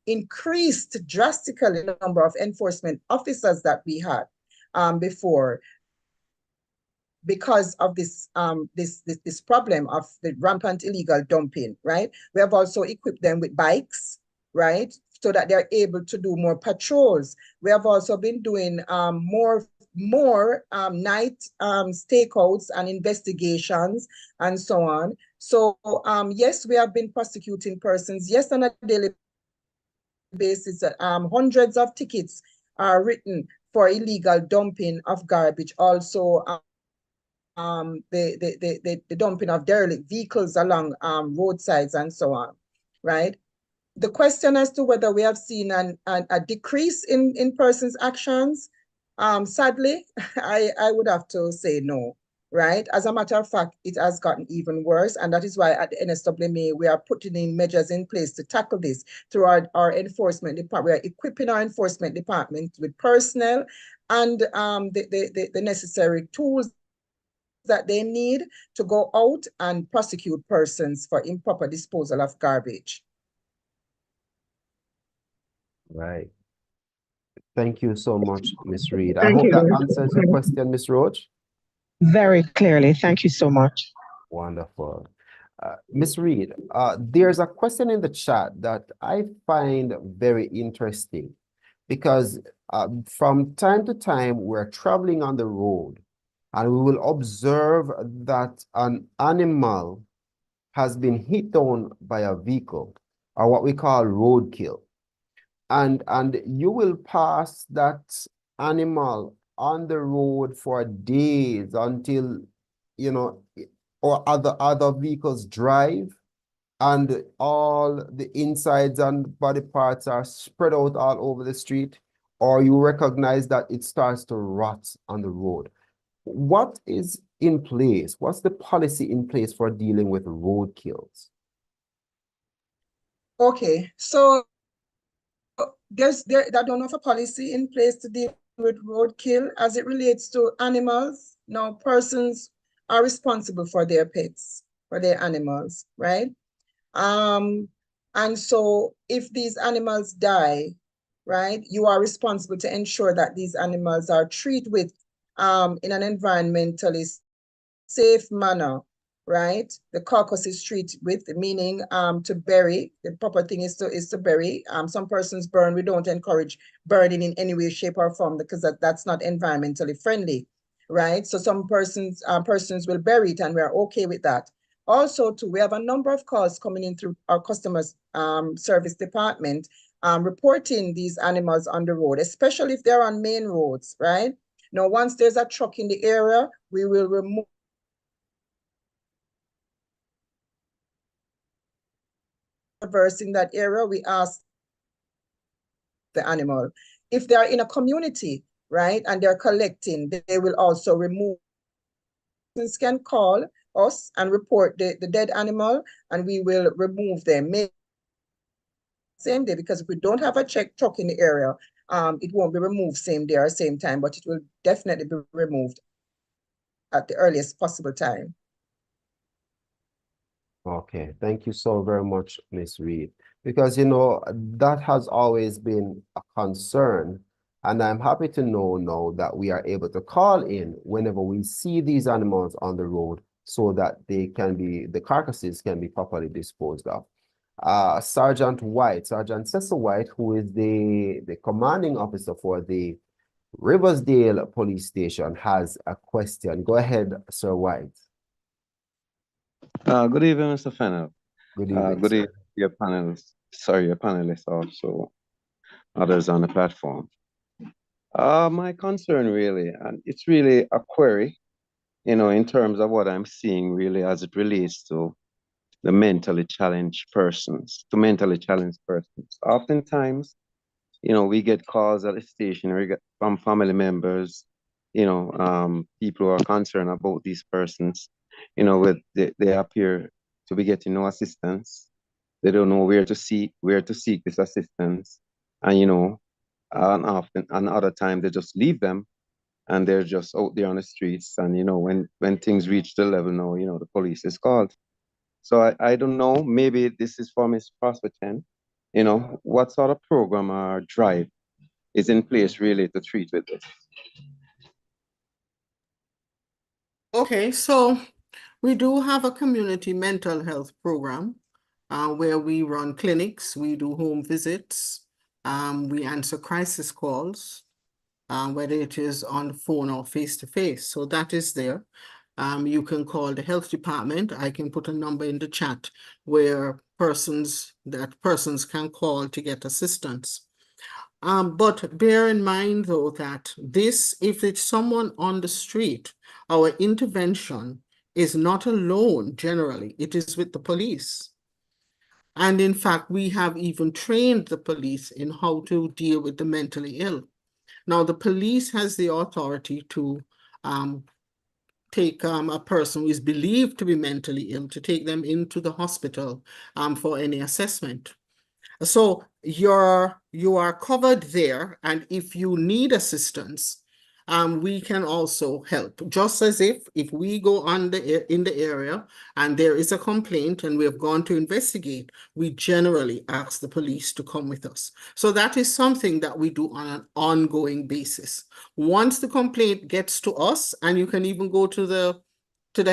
increased drastically the number of enforcement officers that we had before, because of this problem of the rampant illegal dumping, right? We have also equipped them with bikes, right, so that they're able to do more patrols. We have also been doing more night stakeouts and investigations and so on. So yes, we have been prosecuting persons. Yes, on a daily basis, hundreds of tickets are written for illegal dumping of garbage. Also, the dumping of derelict vehicles along roadsides and so on, right? The question as to whether we have seen a decrease in persons' actions, sadly, I would have to say no. right? As a matter of fact, it has gotten even worse. And that is why at the NSWMA, we are putting in measures in place to tackle this through our enforcement department. We are equipping our enforcement department with personnel and the necessary tools that they need to go out and prosecute persons for improper disposal of garbage. Right. Thank you so much, Ms. Reid. I Thank hope that you. answers your question, Ms. Roach. Very clearly. Thank you so much. Wonderful. Ms. Reid, there's a question in the chat that I find very interesting because from time to time we're traveling on the road and we will observe that an animal has been hit down by a vehicle or what we call roadkill. And you will pass that animal on the road for days until, you know, or other vehicles drive and all the insides and body parts are spread out all over the street, or you recognize that it starts to rot on the road. What is in place? What's the policy in place for dealing with roadkills? Okay, so I don't know of a policy in place to deal with roadkill as it relates to animals. Now, persons are responsible for their pets, for their animals, right? And so if these animals die, right, you are responsible to ensure that these animals are treated with in an environmentally safe manner, right? The carcass is treated with, meaning to bury. The proper thing is to bury. Some persons burn. We don't encourage burning in any way, shape, or form because that's not environmentally friendly, right? So some persons will bury it, and we're okay with that. Also, too, we have a number of calls coming in through our customers service department reporting these animals on the road, especially if they're on main roads, right? Now, once there's a truck in the area, we will remove in that area, we ask the animal. If they are in a community, right, and they're collecting, they will also remove. Persons can call us and report the dead animal, and we will remove them. Same day, because if we don't have a truck in the area, it won't be removed same day or same time, but it will definitely be removed at the earliest possible time. Okay, thank you so very much, Ms. Reid, because you know that has always been a concern, and I'm happy to know now that we are able to call in whenever we see these animals on the road so that the carcasses can be properly disposed of. Sergeant Cecil White, who is the commanding officer for the Riversdale Police Station, has a question. Go ahead, Sir White. Good evening, Mr. Fennel. Good evening, Good sir. evening, your panelists also, others on the platform. My concern really, and it's really a query, in terms of what I'm seeing really as it relates to the mentally challenged persons. Oftentimes, we get calls at the station from family members, people who are concerned about these persons, they appear to be getting no assistance. They don't know where to seek this assistance. And, and other times they just leave them and they're just out there on the streets. And, when things reach the level now, the police is called. So I don't know, maybe this is for Ms. Prosper-Chen, what sort of program or drive is in place really to treat with this? Okay, so we do have a community mental health program where we run clinics, we do home visits, we answer crisis calls, whether it is on the phone or face-to-face. So that is there. You can call the health department. I can put a number in the chat where persons can call to get assistance. But bear in mind, though, that if it's someone on the street, our intervention is not alone generally. It is with the police. And in fact, we have even trained the police in how to deal with the mentally ill. Now, the police has the authority to take a person who is believed to be mentally ill, to take them into the hospital for any assessment. So you are covered there, and if you need assistance, we can also help. Just as if we go in the area and there is a complaint and we have gone to investigate, we generally ask the police to come with us. So that is something that we do on an ongoing basis. Once the complaint gets to us, and you can even go to the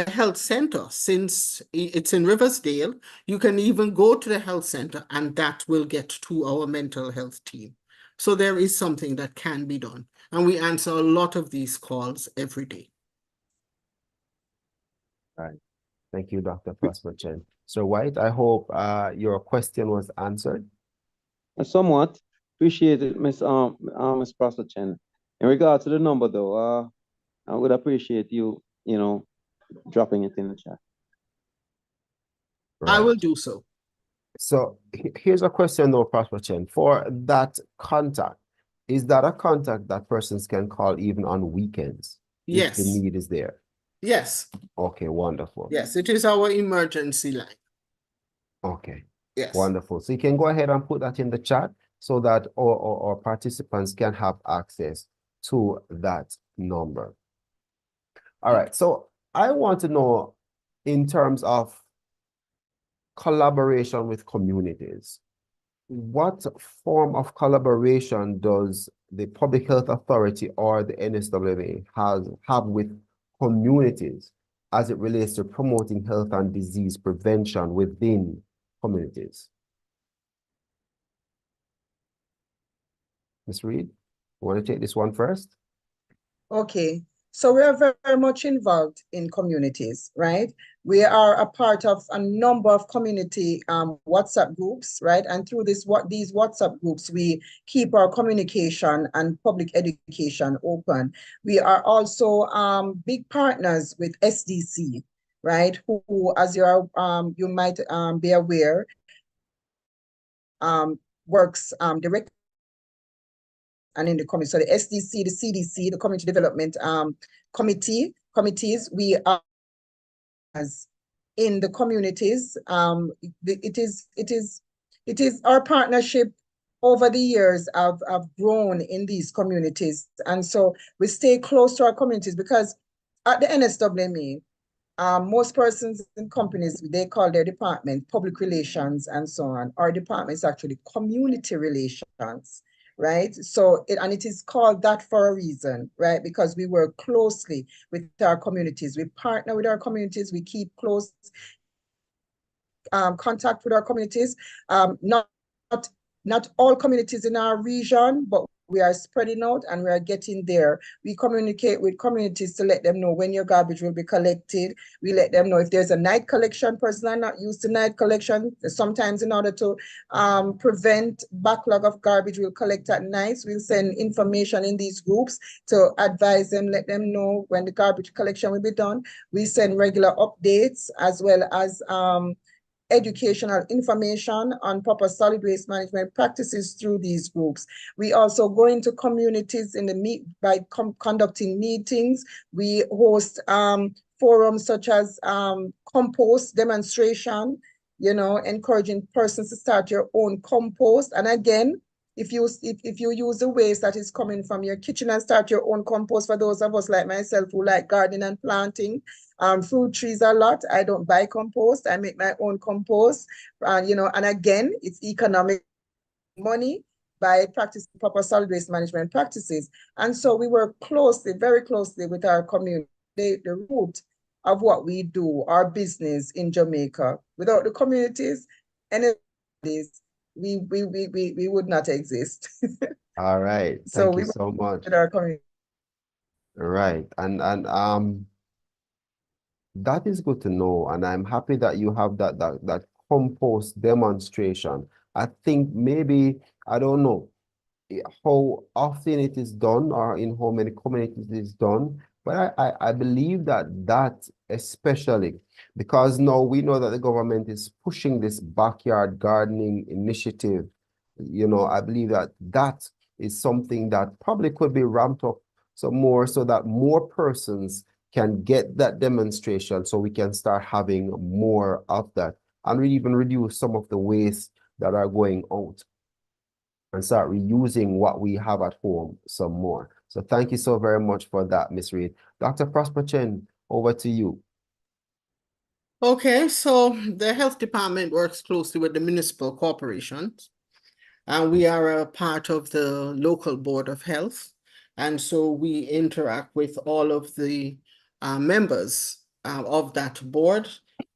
health center, since it's in Riversdale, you can even go to the health center and that will get to our mental health team. So there is something that can be done. And we answer a lot of these calls every day. All right. Thank you, Dr. Prosper-Chen. So White, I hope your question was answered. Somewhat. Appreciate it, Miss Prosper-Chen. In regard to the number though, I would appreciate you, dropping it in the chat. I Right. will do so. So here's a question though, Prosper-Chen. For that contact, is that a contact that persons can call even on weekends if the Yes. need is there? Yes. Okay, wonderful. Yes, it is our emergency line. Okay, Yes. wonderful. So you can go ahead and put that in the chat so that our participants can have access to that number. All right, so I want to know, in terms of collaboration with communities, what form of collaboration does the Public Health Authority or the NSWMA have with communities as it relates to promoting health and disease prevention within communities? Ms. Reid, you want to take this one first? Okay, so we are very much involved in communities, right? We are a part of a number of community WhatsApp groups, right? And through these WhatsApp groups, we keep our communication and public education open. We are also big partners with SDC, right? Who as you might be aware, works directly and in the community. So the SDC, the CDC, the Community Development committees, we are as in the communities. It is our partnership over the years have grown in these communities. And so we stay close to our communities, because at the NSWMA, most persons in companies, they call their department public relations and so on. Our department is actually community relations, right? So, it is called that for a reason, right? Because we work closely with our communities. We partner with our communities. We keep close contact with our communities. Not all communities in our region, but we are spreading out and we are getting there. We communicate with communities to let them know when your garbage will be collected. We let them know if there's a night collection, persons are not used to night collection. Sometimes in order to prevent backlog of garbage, we'll collect at nights. We'll send information in these groups to advise them, let them know when the garbage collection will be done. We send regular updates as well as educational information on proper solid waste management practices through these groups. We also go into communities by conducting meetings. We host forums such as compost demonstration, encouraging persons to start your own compost. And again, if you use the waste that is coming from your kitchen and start your own compost, for those of us like myself who like gardening and planting, fruit trees a lot, I don't buy compost, I make my own compost, and again, it's economic money by practicing proper solid waste management practices. And so we work very closely with our community, the root of what we do, our business in Jamaica. Without the communities, we would not exist. All right. So Thank you so much. with our community. Right. And that is good to know. And I'm happy that you have that compost demonstration. I think maybe, I don't know how often it is done or in how many communities it is done, but I believe that especially because now we know that the government is pushing this backyard gardening initiative. I believe that is something that probably could be ramped up some more so that more persons can get that demonstration so we can start having more of that and we even reduce some of the waste that are going out and start reusing what we have at home some more. So thank you so very much for that, Ms. Reid. Dr. Prosper-Chen, over to you. Okay, so the health department works closely with the municipal corporations, and we are a part of the local board of health. And so we interact with all of the members of that board,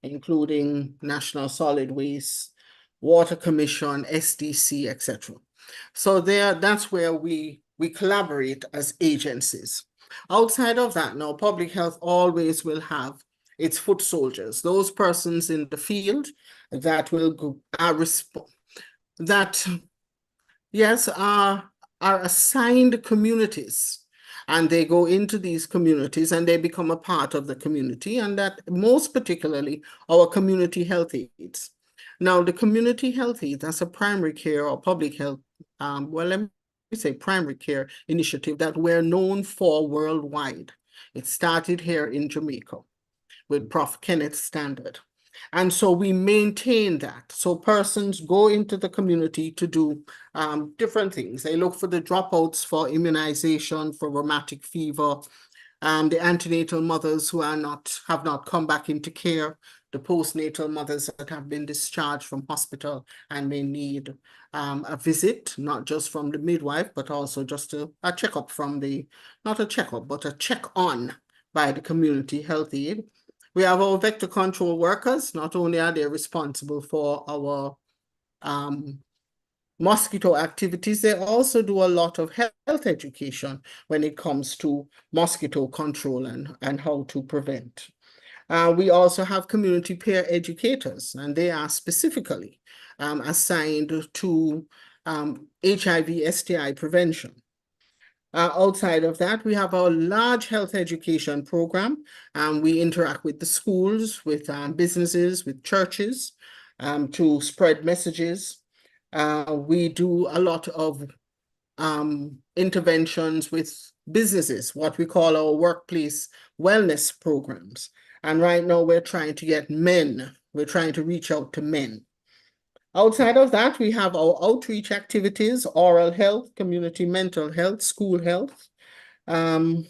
including National Solid Waste, Water Commission, SDC, etc. So that's where we collaborate as agencies. Outside of that, now public health always will have its foot soldiers, those persons in the field that will go, are assigned communities, and they go into these communities and they become a part of the community, and that most particularly our community health aides. Now, the community health aid, that's a primary care or public health, let me say primary care initiative that we're known for worldwide. It started here in Jamaica with Prof. Kenneth Standard. And so we maintain that. So persons go into the community to do different things. They look for the dropouts for immunization, for rheumatic fever, the antenatal mothers who have not come back into care, the postnatal mothers that have been discharged from hospital and may need a visit, not just from the midwife, but also just a checkup from not a checkup, but a check on by the community health aide. We have our vector control workers. Not only are they responsible for our mosquito activities, they also do a lot of health education when it comes to mosquito control and how to prevent. We also have community peer educators, and they are specifically assigned to HIV, STI prevention. Outside of that, we have our large health education program. We interact with the schools, with businesses, with churches to spread messages. We do a lot of interventions with businesses, what we call our workplace wellness programs. And right now we're trying to get men, we're trying to reach out to men. Outside of that, we have our outreach activities, oral health, community mental health, school health. And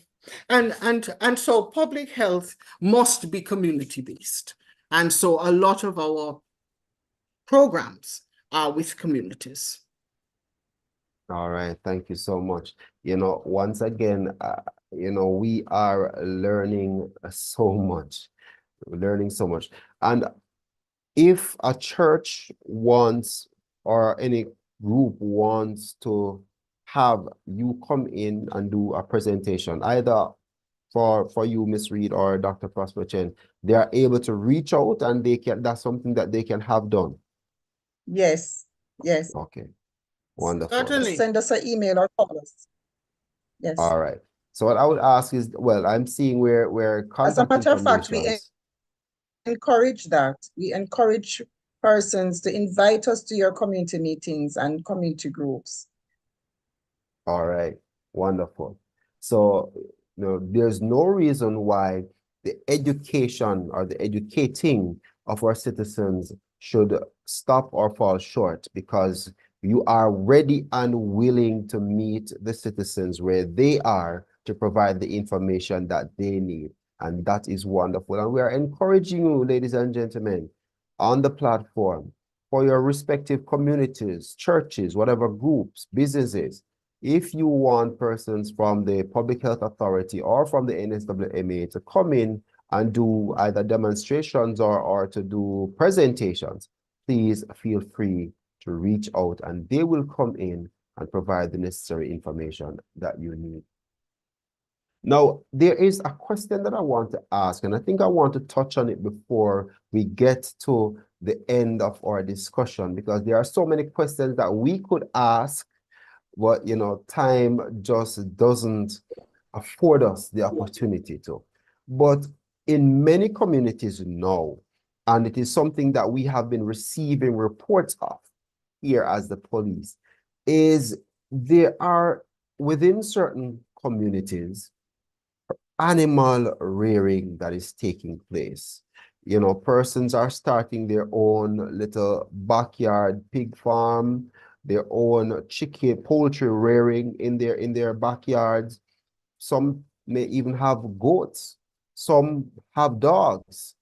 so public health must be community-based. And so a lot of our programs are with communities. All right, thank you so much. Once again, we are learning so much. We're learning so much. And if a church wants or any group wants to have you come in and do a presentation, either for you, Ms. Reid, or Dr. Prosper-Chen, they are able to reach out and that's something that they can have done. Yes, yes. Okay, wonderful. Certainly. Send us an email or call us. Yes. All right. So what I would ask is, well, I'm seeing where As a contact matter of fact, we information. encourage that. We encourage persons to invite us to your community meetings and community groups. All right, wonderful. So, there's no reason why the education or the educating of our citizens should stop or fall short, because you are ready and willing to meet the citizens where they are to provide the information that they need. And that is wonderful. And we are encouraging you, ladies and gentlemen, on the platform for your respective communities, churches, whatever groups, businesses. If you want persons from the Public Health Authority or from the NSWMA to come in and do either demonstrations or to do presentations, please feel free to reach out and they will come in and provide the necessary information that you need. Now, there is a question that I want to ask, and I think I want to touch on it before we get to the end of our discussion, because there are so many questions that we could ask, but time just doesn't afford us the opportunity to. But in many communities now, and it is something that we have been receiving reports of here as the police, is there are within certain communities animal rearing that is taking place. You know, persons are starting their own little backyard pig farm, their own chicken, poultry rearing in their backyards. Some may even have goats. Some have dogs.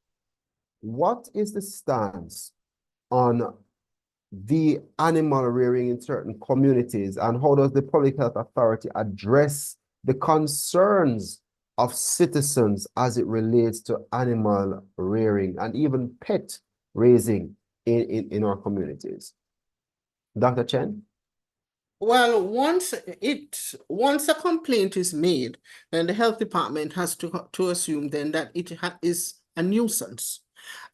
What is the stance on the animal rearing in certain communities, and how does the public health authority address the concerns of citizens as it relates to animal rearing and even pet raising in our communities? Dr. Chen? Well, once a complaint is made, then the health department has to assume then that it is a nuisance.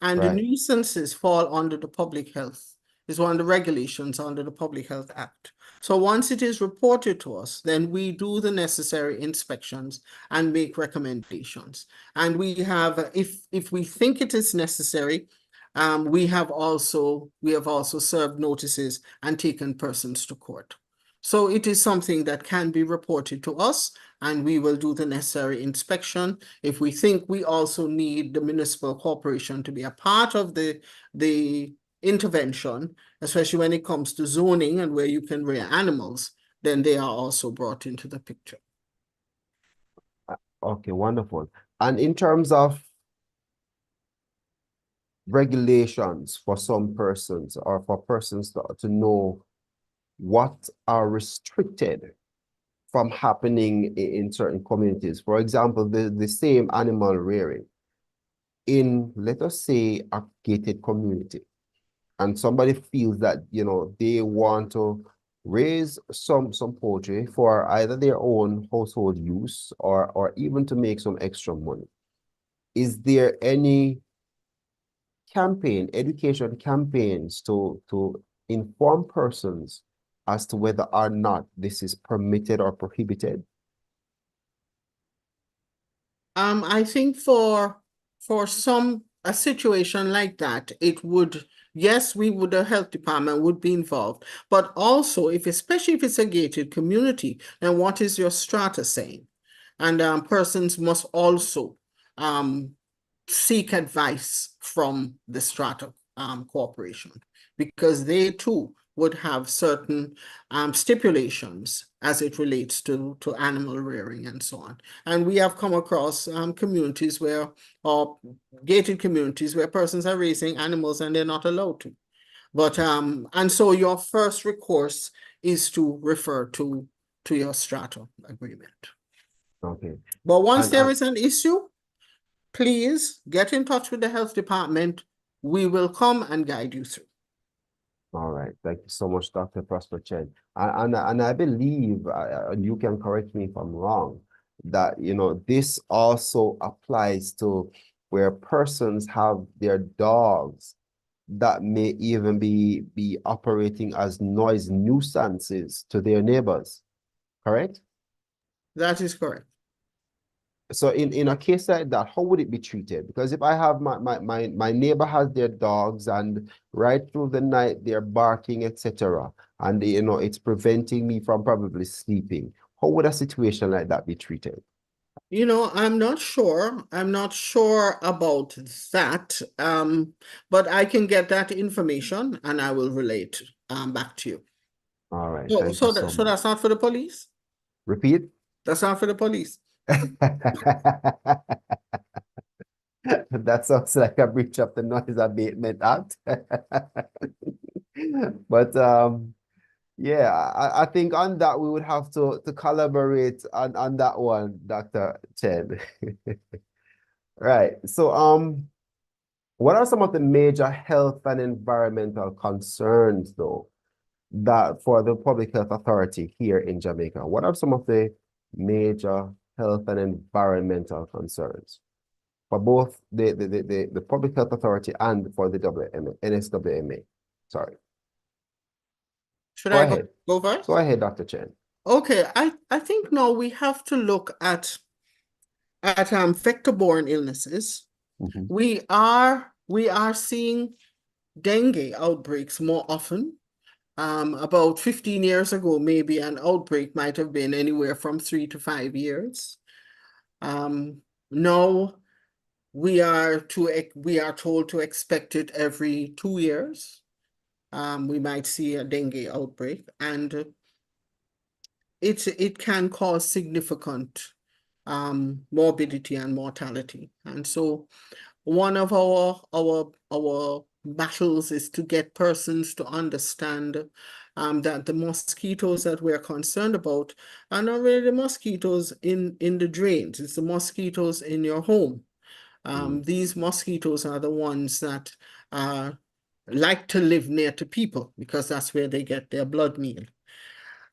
And the Right. nuisances fall under the public health, is one of the regulations under the Public Health Act. So once it is reported to us, then we do the necessary inspections and make recommendations. And we have, if we think it is necessary, we have also served notices and taken persons to court. So it is something that can be reported to us, and we will do the necessary inspection. If we think we also need the municipal corporation to be a part of the intervention, especially when it comes to zoning and where you can rear animals, then they are also brought into the picture. Okay, wonderful. And in terms of regulations for some persons, or for persons to know what are restricted from happening in certain communities. For example, the same animal rearing in, let us say, a gated community, and somebody feels that, you know, they want to raise some poultry for either their own household use or even to make some extra money. Is there any education campaigns to inform persons as to whether or not this is permitted or prohibited? I think for a situation like that, it would, yes, the health department would be involved, but also especially if it's a gated community, then what is your strata saying? And persons must also seek advice from the strata corporation, because they too would have certain stipulations as it relates to animal rearing and so on. And we have come across communities or gated communities where persons are raising animals and they're not allowed to. But and so your first recourse is to refer to your strata agreement. Okay. But once there is an issue, please get in touch with the health department. We will come and guide you through. All right. Thank you so much, Dr. Prosper-Chen. And I believe, and you can correct me if I'm wrong, that, you know, this also applies to where persons have their dogs that may even be operating as noise nuisances to their neighbors, correct? That is correct. So in a case like that, how would it be treated? Because if I have my neighbor has their dogs and right through the night they're barking, etc., and you know it's preventing me from probably sleeping, how would a situation like that be treated? You know, I'm not sure. I'm not sure about that. But I can get that information and I will relate back to you. All right. So, Thank you so much. that's not for the police? Repeat. That's not for the police. That sounds like a breach of the Noise Abatement Act. But yeah, I think on that we would have to collaborate on that one, Dr. Chen. Right. So what are some of the major health and environmental concerns though that for the Public Health Authority here in Jamaica? What are some of the major health and environmental concerns for both the Public Health Authority and for the NSWMA? Sorry. Should Go I ahead. go first? Go ahead, Dr. Chen. Okay, I think now we have to look at vector-borne illnesses. Mhm. We are seeing dengue outbreaks more often. About 15 years ago, maybe an outbreak might have been anywhere from 3 to 5 years. Now we are told to expect it every 2 years. We might see a dengue outbreak, and it can cause significant morbidity and mortality. And so one of our battles is to get persons to understand that the mosquitoes that we're concerned about are not really the mosquitoes in the drains, it's the mosquitoes in your home. These mosquitoes are the ones that like to live near to people because that's where they get their blood meal.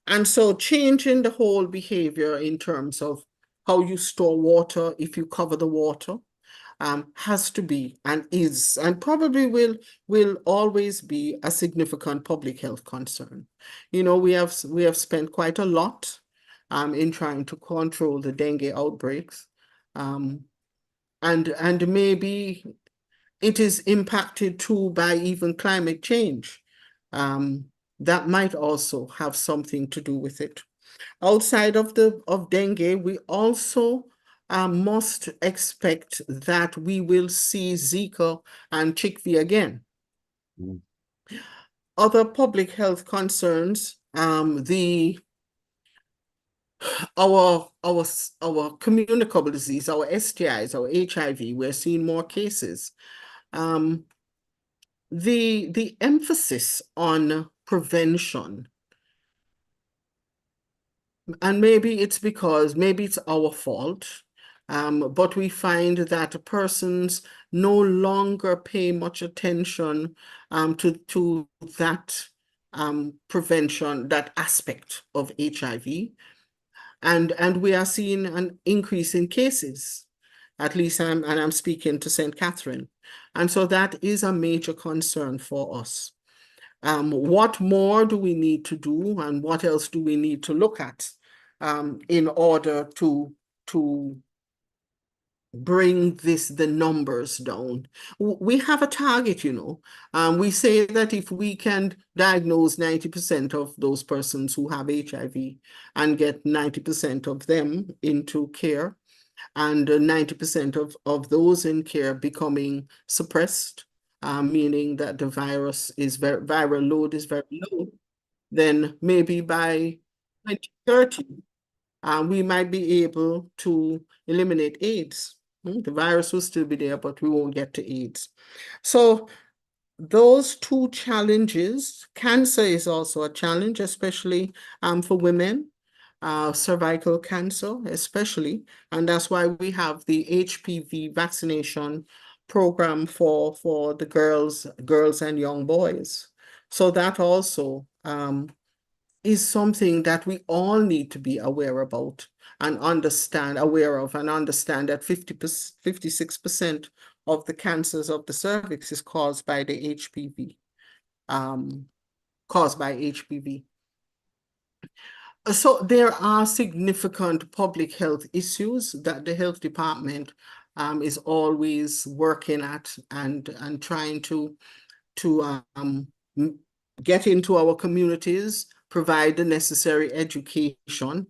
And so changing the whole behavior in terms of how you store water, if you cover the water, has to be and is and probably will always be a significant public health concern. You know, we have spent quite a lot in trying to control the dengue outbreaks. And maybe it is impacted too by even climate change. That might also have something to do with it. Outside of dengue, we also must expect that we will see Zika and chickpea again. Other public health concerns, our communicable disease, our STIs, our HIV, we're seeing more cases. The emphasis on prevention, and maybe it's our fault, but we find that persons no longer pay much attention to that prevention, that aspect of HIV. And we are seeing an increase in cases, at least I'm speaking to St. Catherine. And so that is a major concern for us. What more do we need to do, and what else do we need to look at in order to bring the numbers down? We have a target, you know. We say that if we can diagnose 90% of those persons who have HIV and get 90% of them into care, and 90% of those in care becoming suppressed, meaning that the viral load is very low, then maybe by 2030, we might be able to eliminate AIDS. The virus will still be there, but we won't get to AIDS. So those two challenges, cancer is also a challenge, especially for women, cervical cancer especially, and that's why we have the HPV vaccination program for the girls and young boys. So that also is something that we all need to be aware about and understand that 56% of the cancers of the cervix is caused by the HPV, So there are significant public health issues that the health department is always working at and trying to get into our communities, provide the necessary education,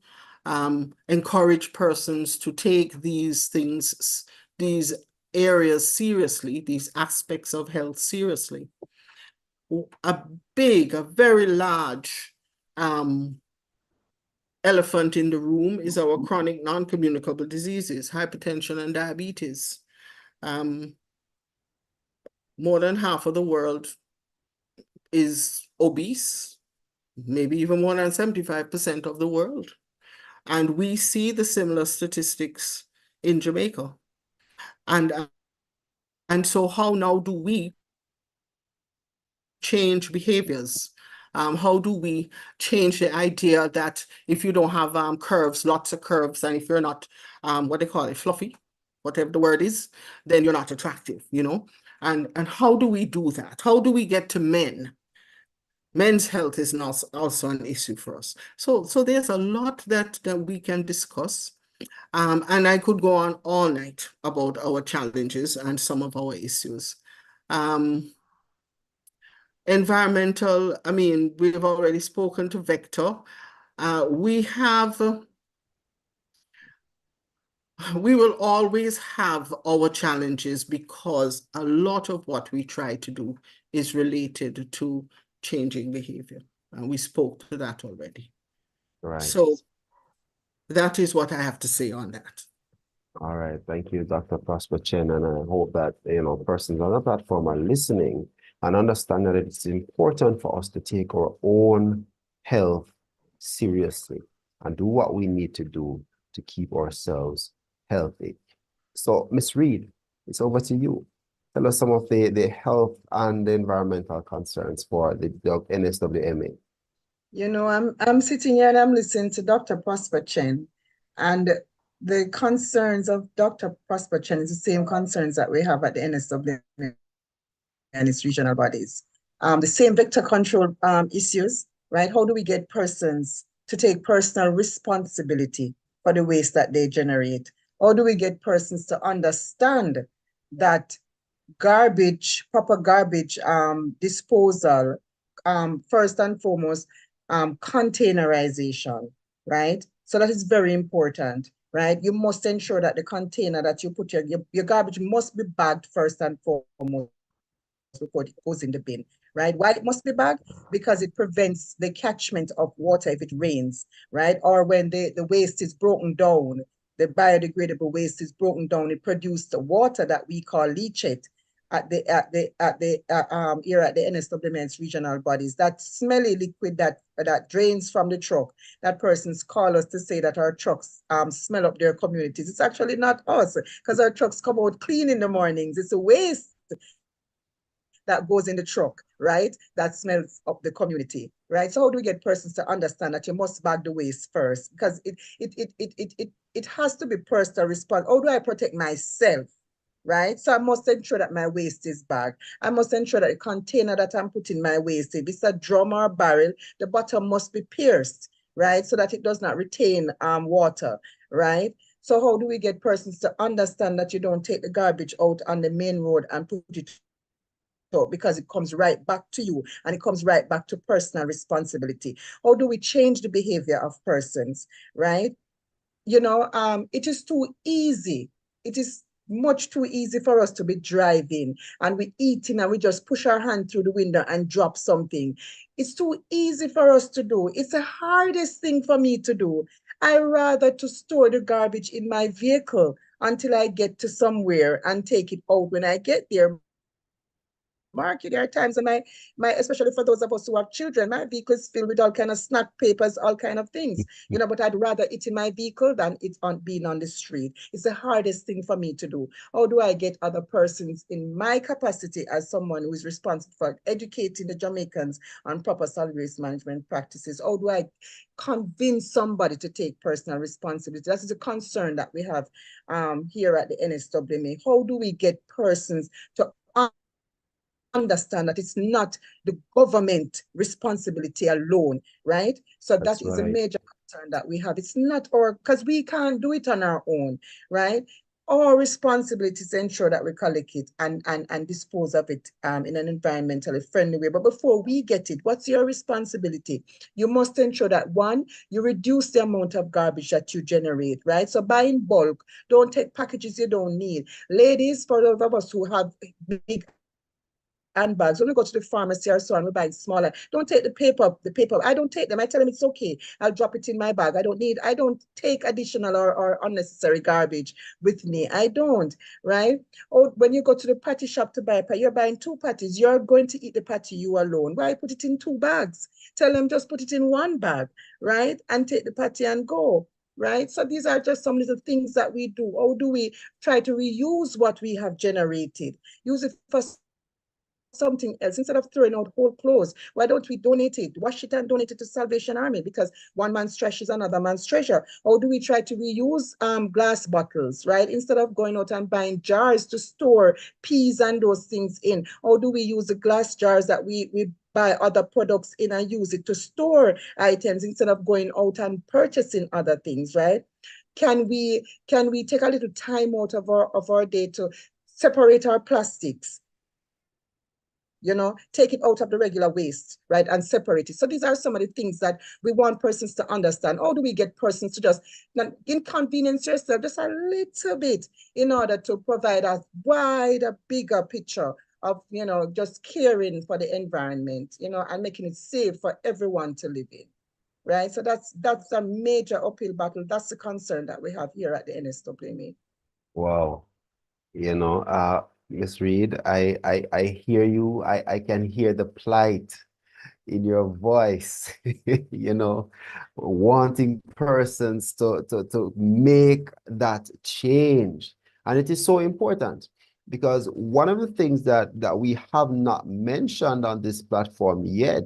encourage persons to take these areas seriously, these aspects of health seriously. A very large elephant in the room is our chronic non-communicable diseases, hypertension and diabetes. More than half of the world is obese, maybe even more than 75% of the world. And we see the similar statistics in Jamaica. And so how now do we change behaviors? How do we change the idea that if you don't have curves, lots of curves, and if you're not, what they call it, fluffy, whatever the word is, then you're not attractive, you know? And how do we do that? How do we get to men? Men's health is also an issue for us. So there's a lot that we can discuss. And I could go on all night about our challenges and some of our issues. Environmental, I mean, we've already spoken to Vector. We have We will always have our challenges because a lot of what we try to do is related to changing behavior. And we spoke to that already. Right. So that is what I have to say on that. All right. Thank you, Dr. Prosper-Chen. And I hope that, persons on the platform are listening and understand that it's important for us to take our own health seriously and do what we need to do to keep ourselves healthy. So, Ms. Reid, it's over to you. Tell us some of the health and the environmental concerns for the NSWMA. You know, I'm sitting here and I'm listening to Dr. Prosper-Chen, and the concerns of Dr. Prosper-Chen is the same concerns that we have at the NSWMA and its regional bodies. The same vector control issues, right? How do we get persons to take personal responsibility for the waste that they generate? How do we get persons to understand that proper garbage disposal, first and foremost, containerization, right? So that is very important, right? You must ensure that the container that you put your garbage must be bagged first and foremost before it goes in the bin, right? Why it must be bagged? Because it prevents the catchment of water if it rains, right? Or when the waste is broken down, the biodegradable waste is broken down, it produces the water that we call leachate here at the NSWMA's regional bodies. That smelly liquid that drains from the truck, that persons call us to say that our trucks smell up their communities. It's actually not us, because our trucks come out clean in the mornings. It's a waste that goes in the truck, right? That smells up the community, right? So how do we get persons to understand that you must bag the waste first? Because it has to be personal response. How do I protect myself, right? So I must ensure that my waste is bagged. I must ensure that the container that I'm putting my waste, if it's a drum or a barrel, the bottom must be pierced, right? So that it does not retain water, right? So how do we get persons to understand that you don't take the garbage out on the main road and put it out, because it comes right back to you and it comes right back to personal responsibility? How do we change the behavior of persons, right? You know, it is too easy. It is much too easy for us to be driving and we eating and we just push our hand through the window and drop something. It's too easy for us to do. It's the hardest thing for me to do. I rather to store the garbage in my vehicle until I get to somewhere and take it out when I get there. Market, there are times when my especially for those of us who have children, my vehicle is filled with all kind of snack papers, all kind of things, you know, but I'd rather it in my vehicle than it being on the street. It's the hardest thing for me to do. How do I get other persons in my capacity as someone who is responsible for educating the Jamaicans on proper solid waste management practices? How do I convince somebody to take personal responsibility? That is a concern that we have here at the NSWMA. How do we get persons to understand that it's not the government responsibility alone, right? So that is a major concern that we have. It's not because we can't do it on our own, right? Our responsibility is to ensure that we collect it and dispose of it in an environmentally friendly way. But before we get it, what's your responsibility? You must ensure that, one, you reduce the amount of garbage that you generate, right? So buy in bulk. Don't take packages you don't need. Ladies, for those of us who have big handbags, when we go to the pharmacy or so and we buy smaller, don't take the paper. I don't take them. I tell them it's okay. I'll drop it in my bag. I don't take additional or unnecessary garbage with me. I don't, right? Or when you go to the patty shop to buy a patty, you're buying 2 patties. You're going to eat the patty you alone. Why put it in 2 bags? Tell them just put it in 1 bag, right? And take the patty and go. Right? So these are just some little things that we do. How do we try to reuse what we have generated? Use it for something else. Instead of throwing out whole clothes, why don't we donate it, wash it and donate it to Salvation Army? Because one man's trash is another man's treasure. Or do we try to reuse glass bottles, right? Instead of going out and buying jars to store peas and those things in, or do we use the glass jars that we buy other products in and use it to store items instead of going out and purchasing other things, right? Can we take a little time out of our day to separate our plastics, you know, take it out of the regular waste, right, and separate it. So these are some of the things that we want persons to understand. How do we get persons to just not inconvenience yourself just a little bit in order to provide a wider, bigger picture of, you know, just caring for the environment, you know, and making it safe for everyone to live in, right? So that's a major uphill battle. That's the concern that we have here at the NSWMA. Wow. You know, Miss Reid, I hear you. I can hear the plight in your voice, you know, wanting persons to make that change. And it is so important because one of the things that we have not mentioned on this platform yet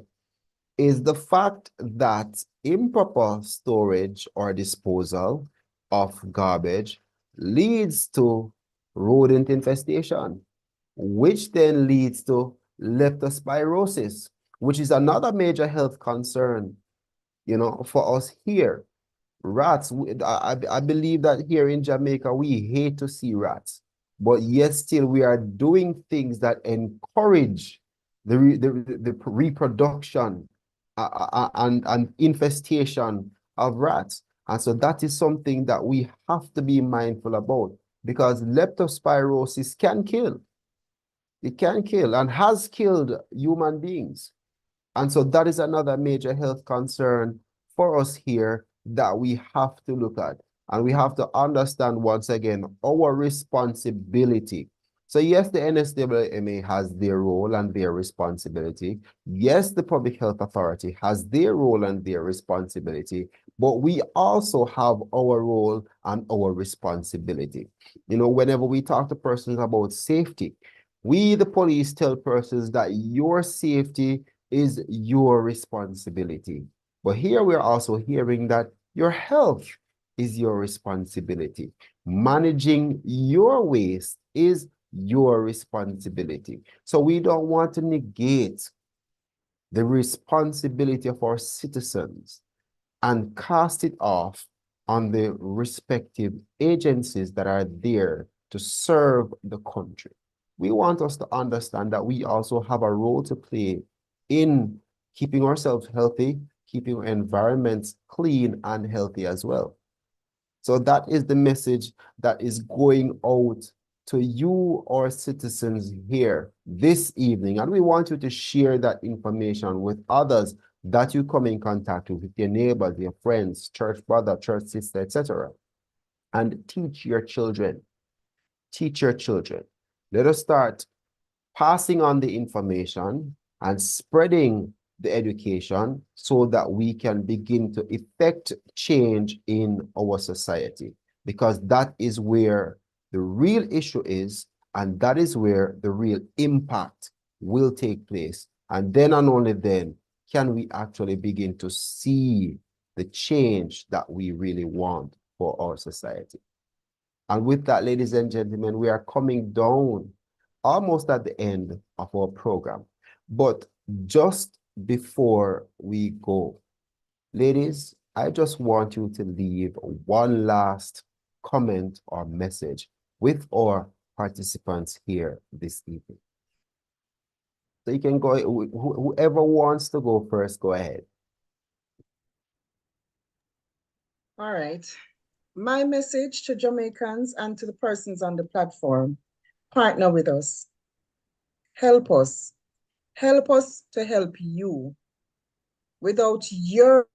is the fact that improper storage or disposal of garbage leads to rodent infestation, which then leads to leptospirosis, which is another major health concern, you know, for us here. Rats, I believe that here in Jamaica, we hate to see rats, but yet still we are doing things that encourage the reproduction and infestation of rats. And so that is something that we have to be mindful about because leptospirosis can kill. It can kill and has killed human beings. And so that is another major health concern for us here that we have to look at. And we have to understand once again our responsibility. So yes, the NSWMA has their role and their responsibility. Yes, the Public Health Authority has their role and their responsibility, but we also have our role and our responsibility. You know, whenever we talk to persons about safety, we, the police, tell persons that your safety is your responsibility. But here we're also hearing that your health is your responsibility. Managing your waste is your responsibility. So we don't want to negate the responsibility of our citizens and cast it off on the respective agencies that are there to serve the country. We want us to understand that we also have a role to play in keeping ourselves healthy, keeping our environments clean and healthy as well. So that is the message that is going out to you, our citizens here this evening. And we want you to share that information with others that you come in contact with your neighbors, your friends, church brother, church sister, etc. And teach your children. Teach your children. Let us start passing on the information and spreading the education so that we can begin to effect change in our society, because that is where the real issue is, and that is where the real impact will take place. And then and only then can we actually begin to see the change that we really want for our society. And with that, ladies and gentlemen, we are coming down almost at the end of our program. But just before we go, ladies, I just want you to leave one last comment or message with our participants here this evening. So you can go, whoever wants to go first, go ahead. All right. My message to Jamaicans and to the persons on the platform: partner with us. Help us. Help us to help you. Without your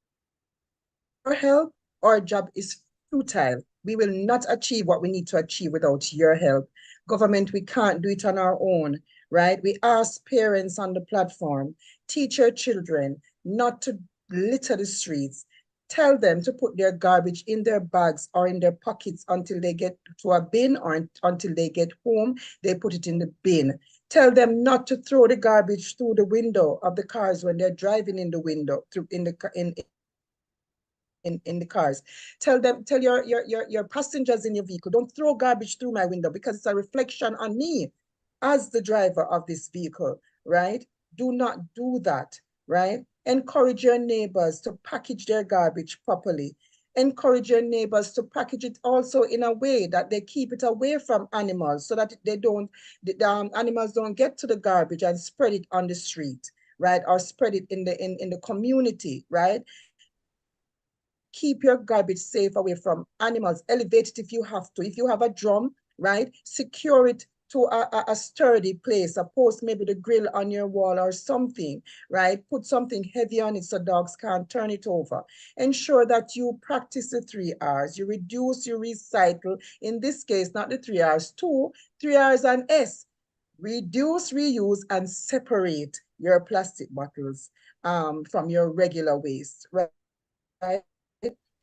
help, our job is futile. We will not achieve what we need to achieve without your help. Government, we can't do it on our own, right? We ask parents on the platform, teach your children not to litter the streets. Tell them to put their garbage in their bags or in their pockets until they get to a bin, or until they get home, they put it in the bin. Tell them not to throw the garbage through the window of the cars when they're driving in the window, in the cars. Tell your passengers in your vehicle, don't throw garbage through my window because it's a reflection on me as the driver of this vehicle, right? Do not do that, right? Encourage your neighbors to package their garbage properly. Encourage your neighbors to package it also in a way that they keep it away from animals so that they don't, the animals don't get to the garbage and spread it on the street, right? Or spread it in the community, right? Keep your garbage safe away from animals. Elevate it if you have to. If you have a drum, right, secure it to a sturdy place, post maybe the grill on your wall or something, right? Put something heavy on it so dogs can't turn it over. Ensure that you practice the 3 R's. You reduce, you recycle. In this case, not the 3 R's, 3 R's and S. Reduce, reuse, and separate your plastic bottles from your regular waste, right?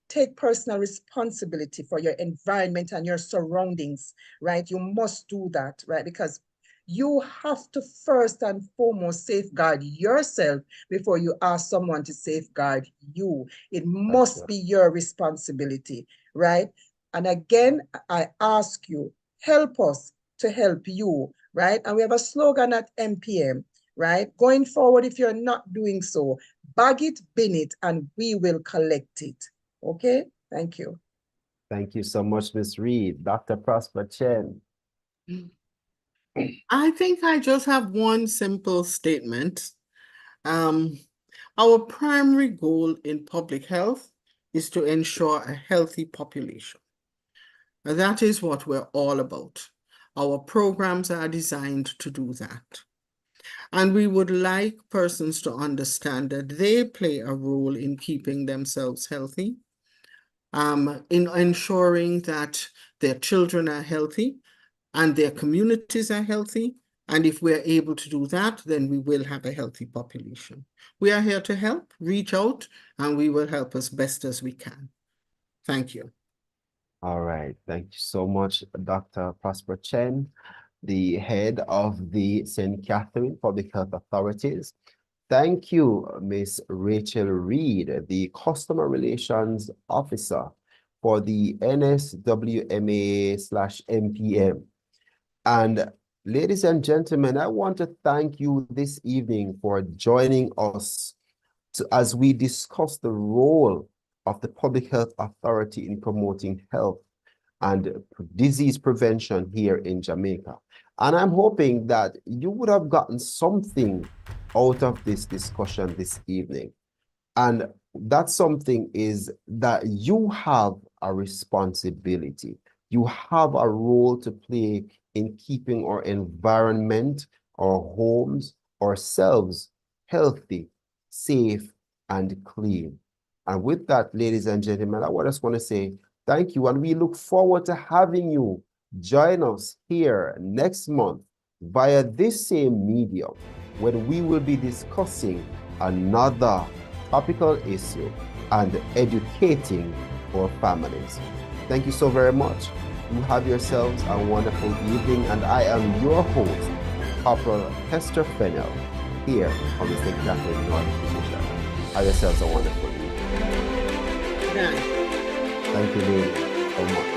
Take personal responsibility for your environment and your surroundings, right? You must do that, right? Because you have to first and foremost safeguard yourself before you ask someone to safeguard you. It must be your responsibility, right? And again, I ask you, help us to help you, right? And we have a slogan at MPM, right? Going forward, if you're not doing so, bag it, bin it, and we will collect it. Okay, thank you. Thank you so much, Ms. Reid. Dr. Prosper-Chen. I think I just have one simple statement. Our primary goal in public health is to ensure a healthy population. And that is what we're all about. Our programs are designed to do that. And we would like persons to understand that they play a role in keeping themselves healthy, in ensuring that their children are healthy and their communities are healthy. And if we're able to do that, then we will have a healthy population. We are here to help, reach out, and we will help as best as we can. Thank you. All right. Thank you so much, Dr. Prosper-Chen, the head of the St. Catherine Public Health Authorities. Thank you, Ms. Rachael Reid, the Customer Relations Officer for the NSWMA/MPM. And ladies and gentlemen, I want to thank you this evening for joining us as we discuss the role of the Public Health Authority in promoting health and disease prevention here in Jamaica. And I'm hoping that you would have gotten something out of this discussion this evening. And that something is that you have a responsibility. You have a role to play in keeping our environment, our homes, ourselves healthy, safe, and clean. And with that, ladies and gentlemen, I just want to say thank you, and we look forward to having you join us here next month via this same medium when we will be discussing another topical issue and educating our families. Thank you so very much. You have yourselves a wonderful evening, and I am your host, Corporal Kester Fennel, here on the St. Catherine North Division. Have yourselves a wonderful evening. Yeah. Thank you, ladies, so much.